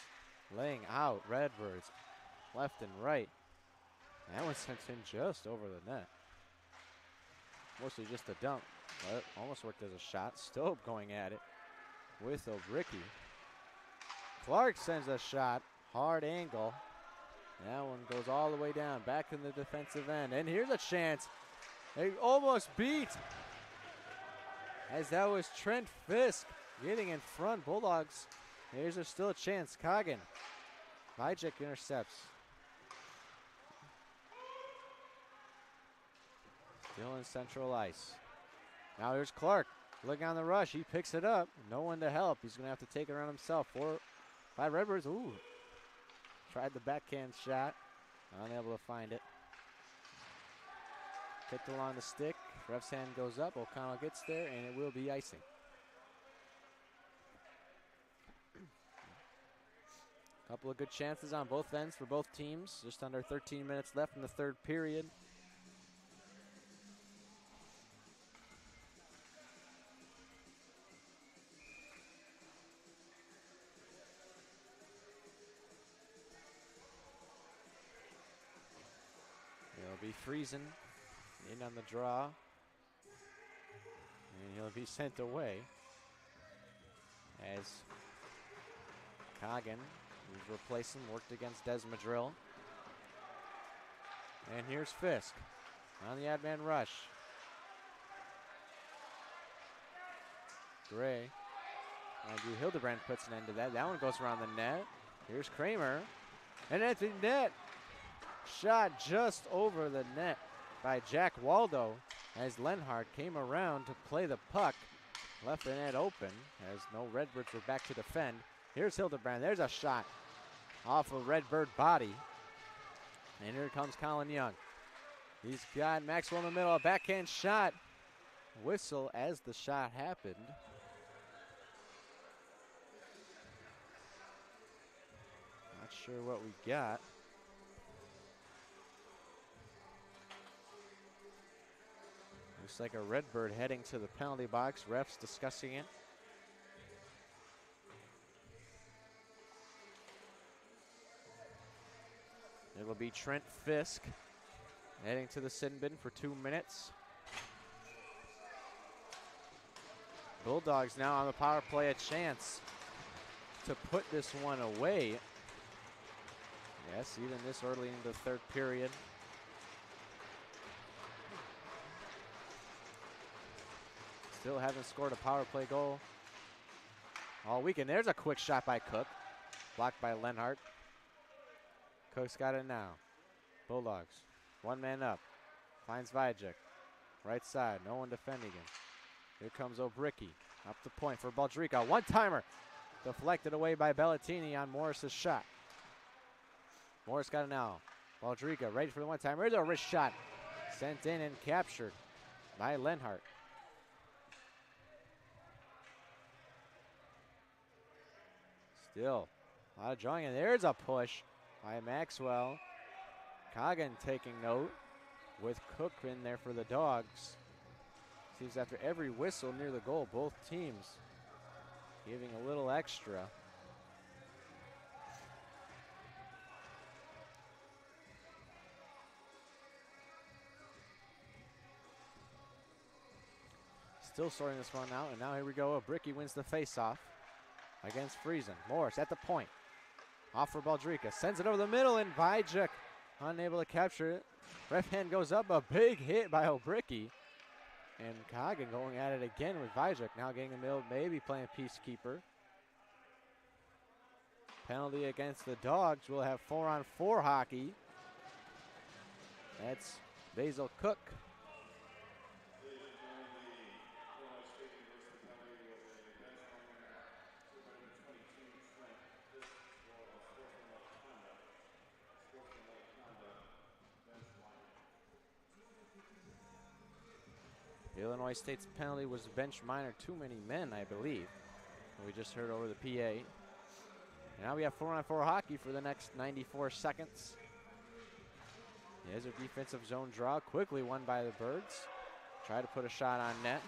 laying out Redbirds left and right. That one sent in just over the net. Mostly just a dump, but almost worked as a shot. Stobe going at it with O'Bricky. Clark sends a shot, hard angle. That one goes all the way down, back in the defensive end. And here's a chance. They almost beat. As that was Trent Fisk getting in front. Bulldogs, there's still a chance. Coggin. Vajcik intercepts. Still in central ice. Now here's Clark. Looking on the rush. He picks it up. No one to help. He's going to have to take it around himself. 4-5 Redbirds. Ooh. Tried the backhand shot. Unable to find it. Kicked along the stick. Ref's hand goes up. O'Connell gets there, and it will be icing. Couple of good chances on both ends for both teams. Just under 13 minutes left in the third period. It'll be Friesen in on the draw. And he'll be sent away as Coggin, who's replacing, worked against Des Madrill. And here's Fisk on the ad-man rush. Gray. Andrew Hildebrand puts an end to that. That one goes around the net. Here's Kramer. And at the net. Shot just over the net by Jack Waldo as Lenhart came around to play the puck. Left the net open as no Redbirds were back to defend. Here's Hildebrand. There's a shot off a Redbird body. And here comes Colin Young. He's got Maxwell in the middle. A backhand shot. Whistle as the shot happened. Not sure what we got. Looks like a Redbird heading to the penalty box. Refs discussing it. It'll be Trent Fisk heading to the sin bin for 2 minutes. Bulldogs now on the power play, a chance to put this one away. Yes, even this early in the third period. Still haven't scored a power play goal all weekend. There's a quick shot by Cook. Blocked by Lenhart. Cook's got it now. Bulldogs, one man up. Finds Vajcik. Right side, no one defending him. Here comes O'Bricky. Up the point for Baldrika. One-timer. Deflected away by Bellatini on Morris's shot. Morris got it now. Baldrika ready for the one-timer. Here's a wrist shot. Sent in and captured by Lenhart. Still a lot of drawing, and there's a push by Maxwell. Coggin taking note with Cook in there for the Dogs. Seems after every whistle near the goal, both teams giving a little extra. Still sorting this one out, and now here we go. Bricky wins the faceoff against Friesen. Morris at the point. Off for Baldrika. Sends it over the middle, and Vajek unable to capture it. Ref hand goes up. A big hit by O'Bricky. And Coggin going at it again with Vajek. Now getting in the middle, maybe playing peacekeeper. Penalty against the Dogs. We'll have 4-on-4 hockey. That's Basil Cook. Illinois State's penalty was bench minor, too many men, I believe. We just heard over the PA. Now we have 4-on-4 hockey for the next 94 seconds. Here's a defensive zone draw, quickly won by the Birds. Try to put a shot on net.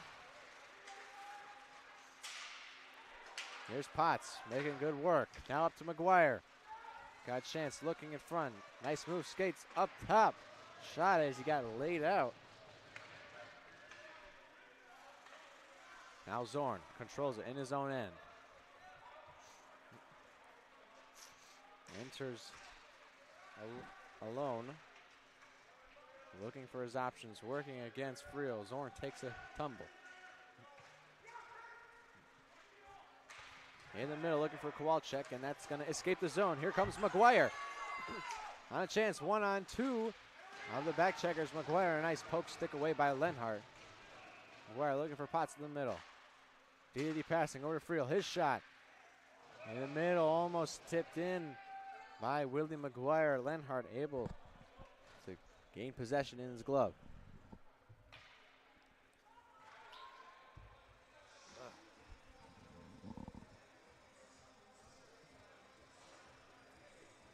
Here's Potts making good work. Now up to McGuire. Got a chance looking in front. Nice move, skates up top. Shot as he got laid out. Now Zorn controls it in his own end. Enters alone. Looking for his options, working against Frio. Zorn takes a tumble. In the middle, looking for Kowalczyk, and that's going to escape the zone. Here comes McGuire. On a chance, 1-on-2 of the back checkers. McGuire, a nice poke stick away by Lenhart. McGuire looking for Potts in the middle. DD passing over to Friel. His shot in the middle, almost tipped in by Willie McGuire. Lenhart able to gain possession in his glove.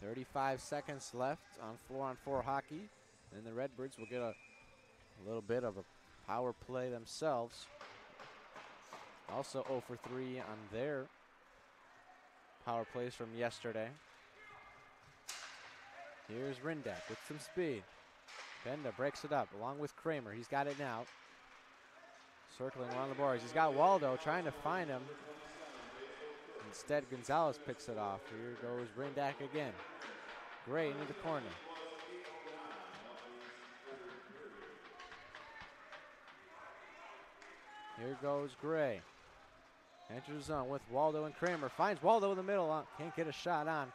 .35 seconds left on 4-on-4 hockey. And the Redbirds will get a little bit of a power play themselves. Also 0 for 3 on their power plays from yesterday. Here's Rindak with some speed. Benda breaks it up along with Kramer. He's got it now. Circling around the boards. He's got Waldo trying to find him. Instead, Gonzalez picks it off. Here goes Rindak again. Gray into the corner. Here goes Gray. Enters the zone with Waldo and Kramer. Finds Waldo in the middle. Can't get a shot on.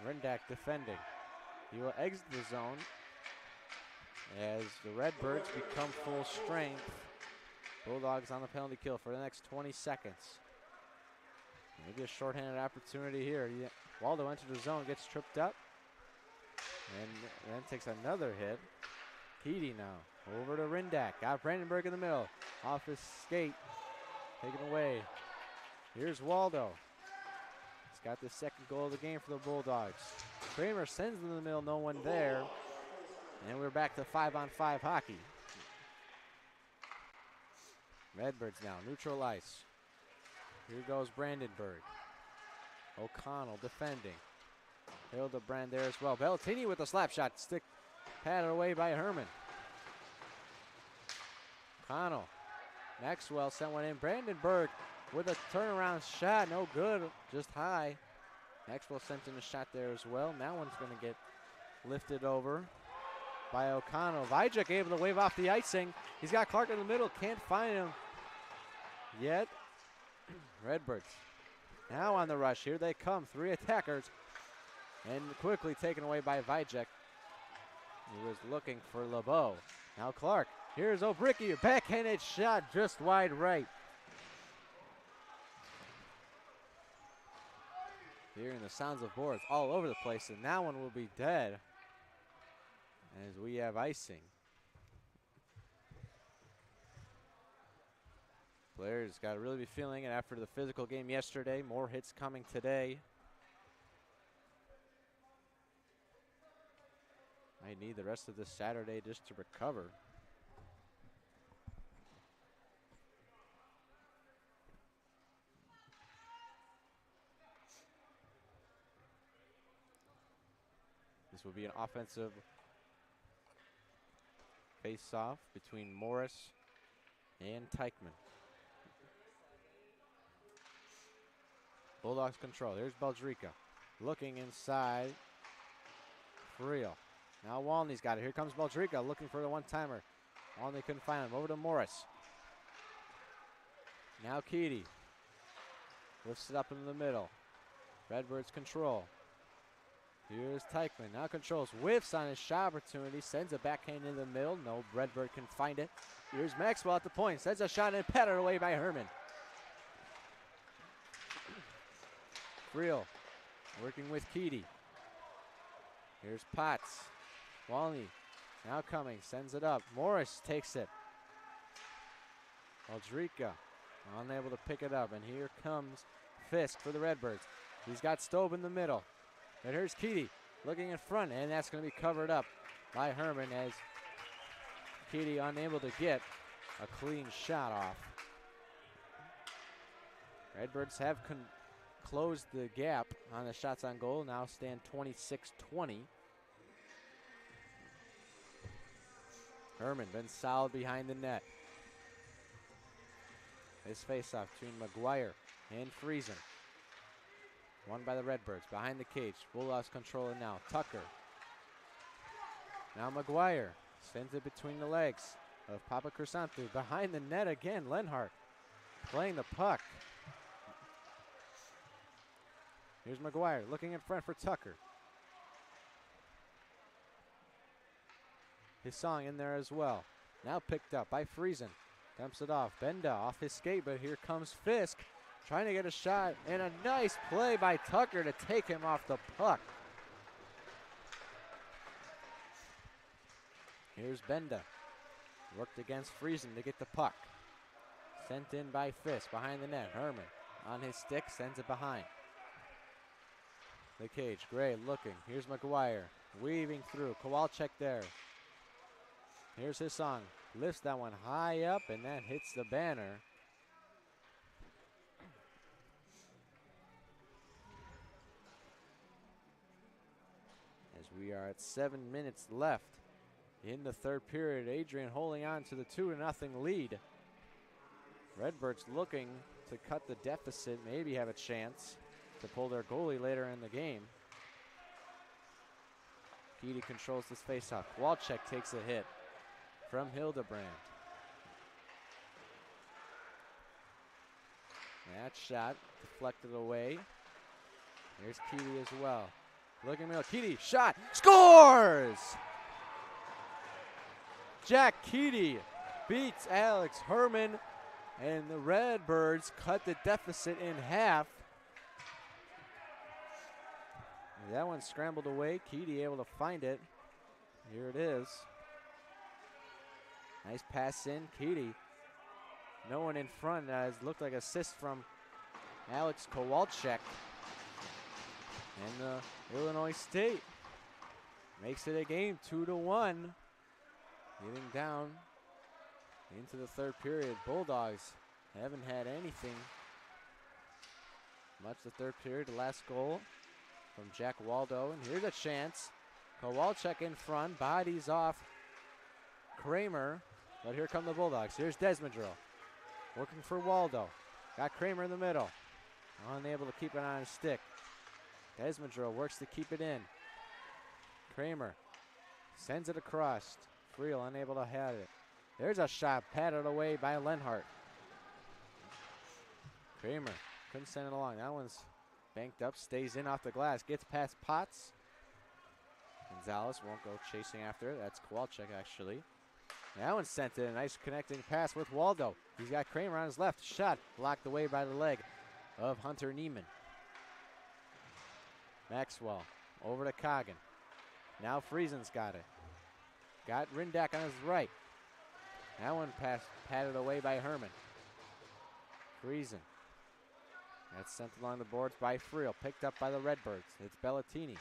Rindak defending. He will exit the zone as the Redbirds become full strength. Bulldogs on the penalty kill for the next 20 seconds. Maybe a shorthanded opportunity here. Waldo enters the zone, gets tripped up, and then takes another hit. Keedy now over to Rindak. Got Brandenburg in the middle. Off his skate. Taken away. Here's Waldo. He's got the second goal of the game for the Bulldogs. Kramer sends in the middle, no one there. And we're back to 5-on-5 hockey. Redbirds now, neutral ice. Here goes Brandenburg. O'Connell defending. Hildebrand there as well. Bellatini with a slap shot. Stick patted away by Herman. O'Connell. Maxwell sent one in. Brandenburg with a turnaround shot. No good, just high. Maxwell sent in a shot there as well. And that one's going to get lifted over by O'Connell. Vajek able to wave off the icing. He's got Clark in the middle. Can't find him yet. Redbirds now on the rush. Here they come. 3 attackers. And quickly taken away by Vajek. He was looking for LeBeau. Now Clark. Here's O'Bricky. Backhanded shot just wide right. Hearing the sounds of boards all over the place. And that one will be dead as we have icing. Players got to really be feeling it after the physical game yesterday. More hits coming today. Might need the rest of this Saturday just to recover. This will be an offensive face-off between Morris and Teichman. Bulldogs control. There's Baldrica looking inside. For real. Now Walney's got it. Here comes Baldrica looking for the one-timer. Walney couldn't find him. Over to Morris. Now Keedy lifts it up in the middle. Redbirds control. Here's Teichman. Now controls. Whiffs on his shot opportunity. Sends a backhand in the middle. No, Redbird can find it. Here's Maxwell at the point. Sends a shot and patted away by Herman. Real working with Keedy. Here's Potts. Walney now coming. Sends it up. Morris takes it. Baldrica unable to pick it up. And here comes Fisk for the Redbirds. He's got Stobe in the middle. And here's Keedy looking in front, and that's going to be covered up by Herman as Keedy unable to get a clean shot off. Redbirds have closed the gap on the shots on goal, now stand 26-20. Herman been solid behind the net. This face-off between McGuire and Friesen. Won by the Redbirds, behind the cage. Bulldogs controlling now. Tucker. Now McGuire sends it between the legs of Papa Crisanto. Behind the net again, Lenhart playing the puck. Here's McGuire looking in front for Tucker. His song in there as well. Now picked up by Friesen. Dumps it off. Benda off his skate, but here comes Fisk. Trying to get a shot, and a nice play by Tucker to take him off the puck. Here's Benda. Worked against Friesen to get the puck. Sent in by Fisk behind the net. Herman on his stick, sends it behind the cage. Gray looking. Here's McGuire weaving through. Kowalczyk there. Here's his song. Lifts that one high up, and that hits the banner. We are at 7 minutes left in the third period. Adrian holding on to the 2-0 lead. Redbirds looking to cut the deficit, maybe have a chance to pull their goalie later in the game. Keedy controls this faceoff. Kowalczyk takes a hit from Hildebrand. That shot deflected away. There's Keedy as well. Looking middle, Keedy, shot, scores! Jack Keedy beats Alex Herman, and the Redbirds cut the deficit in half. And that one scrambled away, Keedy able to find it. Here it is. Nice pass in, Keedy. No one in front, it looked like assist from Alex Kowalczyk. And Illinois State makes it a game 2-1. Getting down into the third period. Bulldogs haven't had anything much the third period. The last goal from Jack Waldo. And here's a chance. Kowalczyk in front. Bodies off Kramer. But here come the Bulldogs. Here's Desmondrill working for Waldo. Got Kramer in the middle. Unable to keep it on his stick. Desmondrill works to keep it in. Kramer sends it across. Friel unable to have it. There's a shot patted away by Lenhart. Kramer couldn't send it along. That one's banked up, stays in off the glass, gets past Potts. Gonzalez won't go chasing after it. That's Kowalczyk actually. That one sent in a nice connecting pass with Waldo. He's got Kramer on his left. Shot blocked away by the leg of Hunter Neiman. Maxwell over to Coggin. Now Friesen's got it. Got Rindak on his right. That one patted away by Herman. Friesen. That's sent along the boards by Friel. Picked up by the Redbirds. It's Bellatini.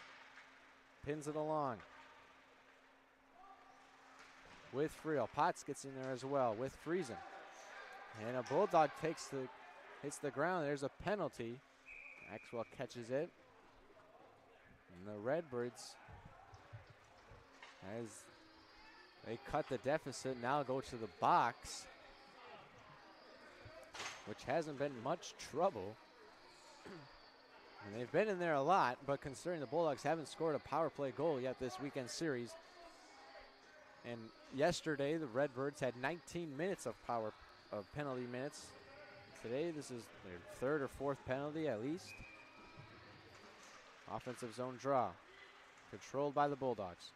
Pins it along. With Friel. Potts gets in there as well with Friesen. And a Bulldog hits the ground. There's a penalty. Maxwell catches it. And the Redbirds as they cut the deficit, now go to the box, which hasn't been much trouble. And they've been in there a lot, but considering the Bulldogs haven't scored a power play goal yet this weekend series, and yesterday the Redbirds had 19 minutes of penalty minutes. Today this is their third or fourth penalty at least. Offensive zone draw, controlled by the Bulldogs.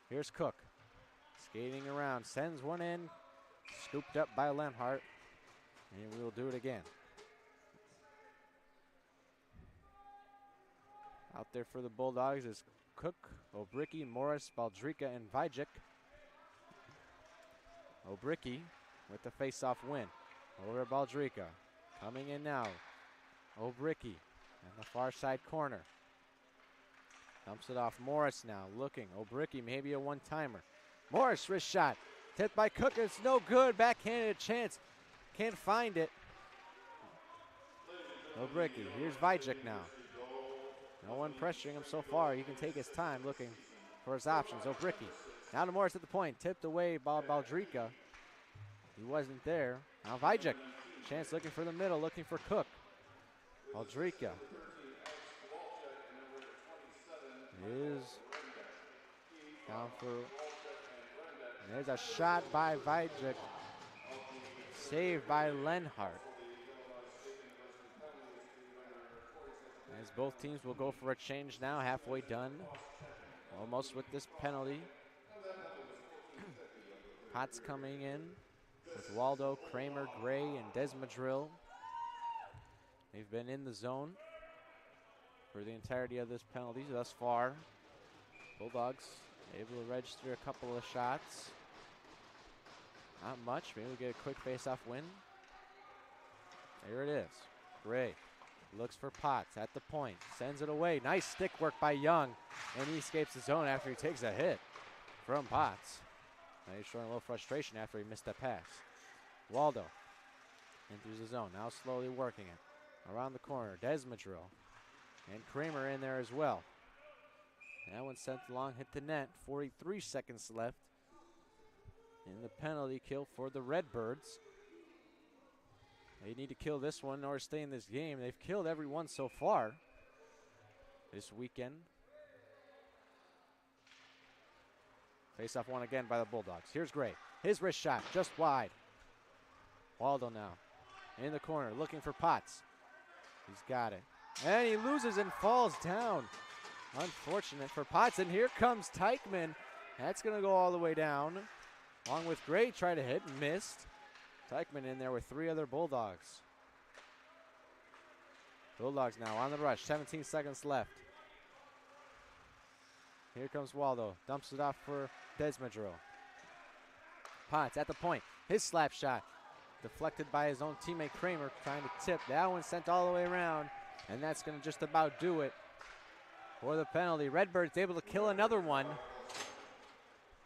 Here's Cook, skating around, sends one in, scooped up by Lenhart, and we'll do it again. Out there for the Bulldogs is Cook, Obricki, Morris, Baldrika, and Vajcik. Obricki with the face-off win over Baldrika. Coming in now, Obricki in the far side corner. Dumps it off Morris now, looking. Obricki, maybe a one-timer. Morris, wrist shot. Tipped by Cook, it's no good. Backhanded chance. Can't find it. Obricki, here's Vajcik now. No one pressuring him so far. He can take his time looking for his options. Obricki, now to Morris at the point. Tipped away by Baldrika. He wasn't there. Now Vajcik, chance looking for the middle, looking for Cook. Baldrika is down for, there's a shot by Vajcik, saved by Lenhart. As both teams will go for a change now, halfway done, almost with this penalty. Potts coming in with Waldo, Kramer, Gray, and Desmadrill. They've been in the zone for the entirety of this penalty thus far. Bulldogs able to register a couple of shots. Not much, maybe we'll get a quick face-off win. There it is, Gray. Looks for Potts at the point, sends it away. Nice stick work by Young, and he escapes the zone after he takes a hit from Potts. Now he's showing a little frustration after he missed that pass. Waldo enters the zone, now slowly working it. Around the corner, Desmadrill and Kramer in there as well. That one sent along, hit the net, 43 seconds left in the penalty kill for the Redbirds. They need to kill this one or stay in this game. They've killed everyone so far this weekend. Face off one again by the Bulldogs. Here's Gray. His wrist shot just wide. Waldo now in the corner looking for Potts. He's got it. And he loses and falls down. Unfortunate for Potts. And here comes Teichman. That's going to go all the way down. Along with Gray, tried to hit and missed. Teichman in there with three other Bulldogs. Bulldogs now on the rush, 17 seconds left. Here comes Waldo, dumps it off for Desmadrill. Potts at the point, his slap shot. Deflected by his own teammate Kramer, trying to tip. That one sent all the way around, and that's going to just about do it for the penalty. Redbirds able to kill another one.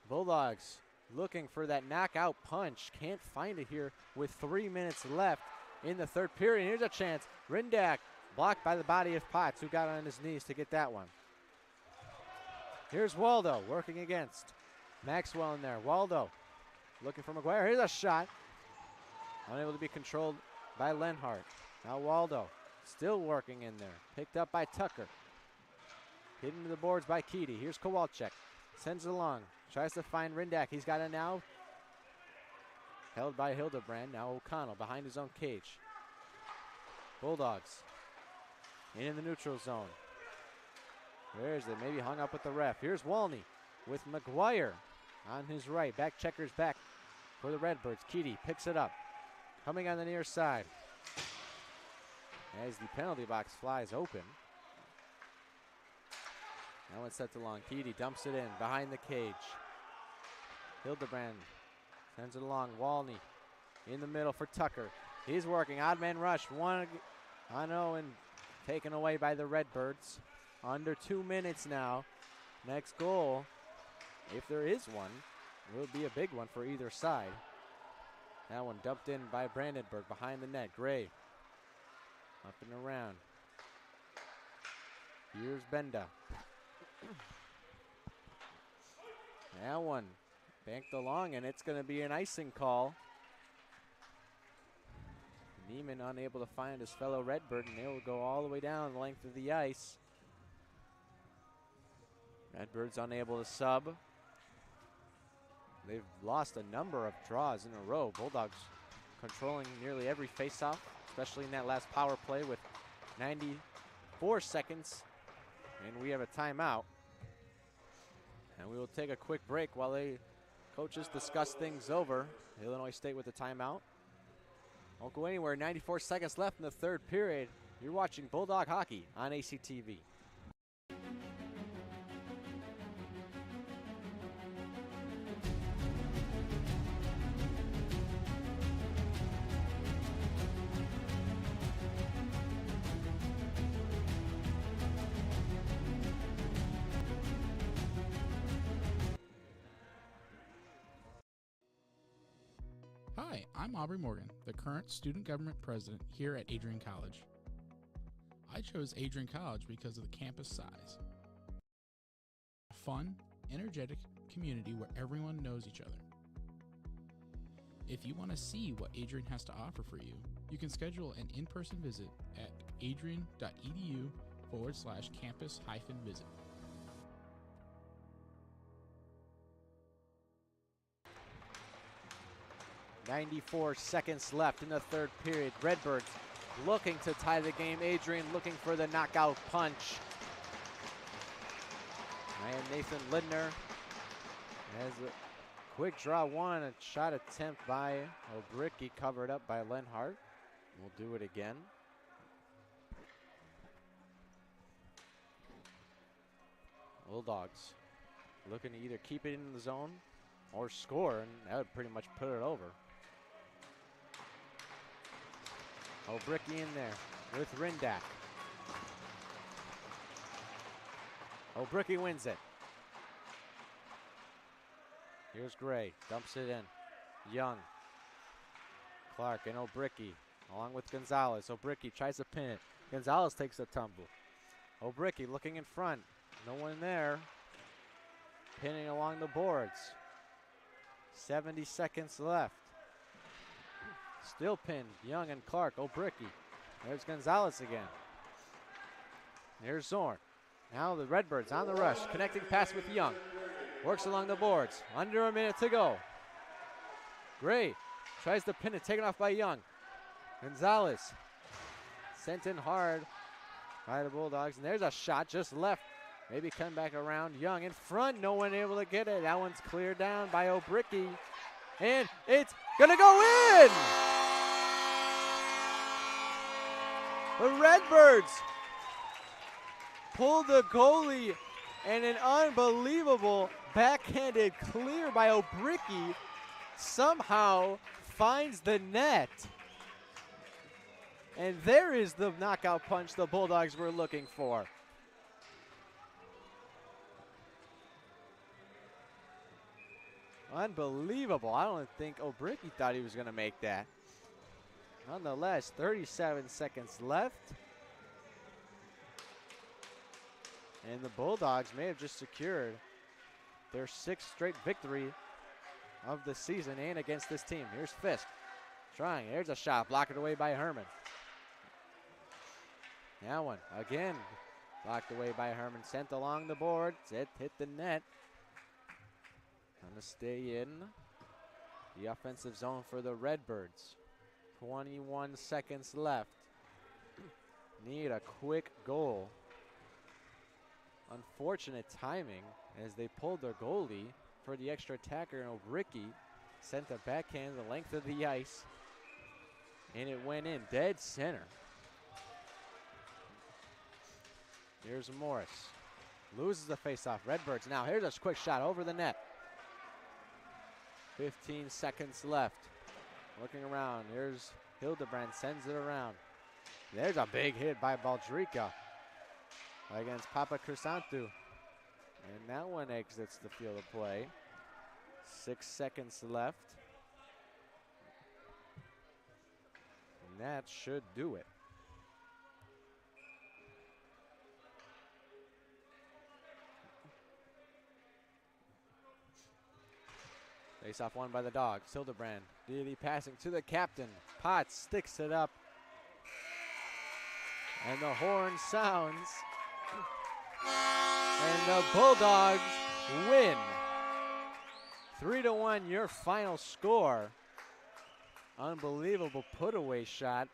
Bulldogs looking for that knockout punch. Can't find it here with 3 minutes left in the third period. Here's a chance. Rindak blocked by the body of Potts, who got on his knees to get that one. Here's Waldo working against Maxwell in there. Waldo looking for McGuire. Here's a shot. Unable to be controlled by Lenhart. Now Waldo still working in there. Picked up by Tucker. Hidden to the boards by Keedy. Here's Kowalczyk. Sends it along. Tries to find Rindak. He's got it now. Held by Hildebrand. Now O'Connell behind his own cage. Bulldogs in the neutral zone. Where is it? Maybe hung up with the ref. Here's Walney with McGuire on his right. Back checkers back for the Redbirds. Keedy picks it up. Coming on the near side. As the penalty box flies open. That one sent along. Keedy dumps it in behind the cage. Hildebrand sends it along. Walney in the middle for Tucker. He's working. Odd man rush. 1-0 and taken away by the Redbirds. Under 2 minutes now. Next goal, if there is one, will be a big one for either side. That one dumped in by Brandenburg behind the net. Gray up and around. Here's Benda. That one banked along, and it's going to be an icing call. Neiman unable to find his fellow Redbird, and they will go all the way down the length of the ice. Redbirds unable to sub. They've lost a number of draws in a row. Bulldogs controlling nearly every faceoff, especially in that last power play with 94 seconds. And we have a timeout. And we will take a quick break while the coaches discuss things over. Illinois State with a timeout. Don't go anywhere. 94 seconds left in the third period. You're watching Bulldog Hockey on ACTV. Hi, I'm Aubrey Morgan, the current student government president here at Adrian College. I chose Adrian College because of the campus size. A fun, energetic community where everyone knows each other. If you want to see what Adrian has to offer for you, you can schedule an in-person visit at adrian.edu/campus-visit. 94 seconds left in the third period. Redbirds looking to tie the game. Adrian looking for the knockout punch. And Nathan Lindner has a quick draw one, a shot attempt by O'Bricky, covered up by Lenhart. We'll do it again. Bulldogs looking to either keep it in the zone or score, and that would pretty much put it over. O'Bricky in there with Rindak. O'Bricky wins it. Here's Gray, dumps it in. Young, Clark, and O'Bricky, along with Gonzalez. O'Bricky tries to pin it. Gonzalez takes a tumble. O'Bricky looking in front. No one there. Pinning along the boards. 70 seconds left. Still pinned, Young and Clark. O'Bricky. There's Gonzalez again. There's Zorn. Now the Redbirds on the rush. Connecting pass with Young. Works along the boards. Under a minute to go. Gray tries to pin it. Taken off by Young. Gonzalez sent in hard by the Bulldogs. And there's a shot just left. Maybe come back around. Young in front. No one able to get it. That one's cleared down by O'Bricky. And it's going to go in! The Redbirds pulled the goalie, and an unbelievable backhanded clear by O'Bricky somehow finds the net. And there is the knockout punch the Bulldogs were looking for. Unbelievable. I don't think O'Bricky thought he was going to make that. Nonetheless, 37 seconds left. And the Bulldogs may have just secured their sixth straight victory of the season and against this team. Here's Fisk trying. There's a shot blocked away by Herman. That one again blocked away by Herman. Sent along the boards. It hit the net. Gonna stay in the offensive zone for the Redbirds. 21 seconds left. Need a quick goal. Unfortunate timing as they pulled their goalie for the extra attacker, and O'Bricky sent a backhand the length of the ice, and it went in dead center. Here's Morris. Loses the faceoff. Redbirds now. Here's a quick shot over the net. 15 seconds left. Looking around. Here's Hildebrand. Sends it around. There's a big hit by Baldrica against Papa Crisantu. And that one exits the field of play. 6 seconds left. And that should do it. Face off won by the Dogs. Hildebrand, Deity passing to the captain. Potts sticks it up. And the horn sounds. And the Bulldogs win. 3-1 your final score. Unbelievable put-away shot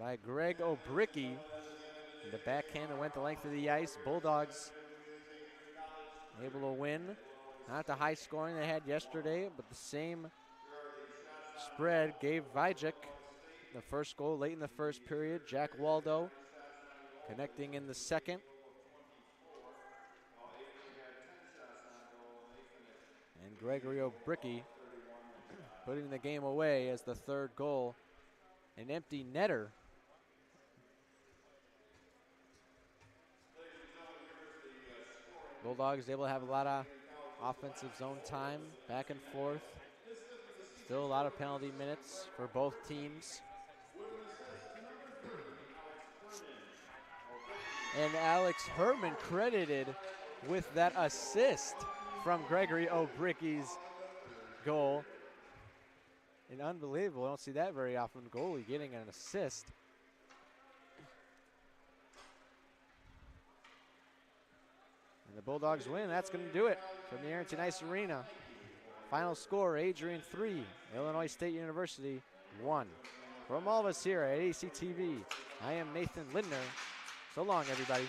by Greg O'Bricky. The backhand that went the length of the ice. Bulldogs able to win. Not the high scoring they had yesterday, but the same spread gave Vajek the first goal late in the first period. Jack Waldo connecting in the second. And Gregory O'Bricky putting the game away as the third goal. An empty netter. Bulldogs able to have a lot of offensive zone time, back and forth. Still a lot of penalty minutes for both teams. And Alex Herman credited with that assist from Gregory O'Bricky's goal. And unbelievable, I don't see that very often, goalie getting an assist. And the Bulldogs win, that's gonna do it from the Arrington Ice Arena. Final score, Adrian 3, Illinois State University 1. From all of us here at ACTV, I am Nathan Lindner. So long, everybody.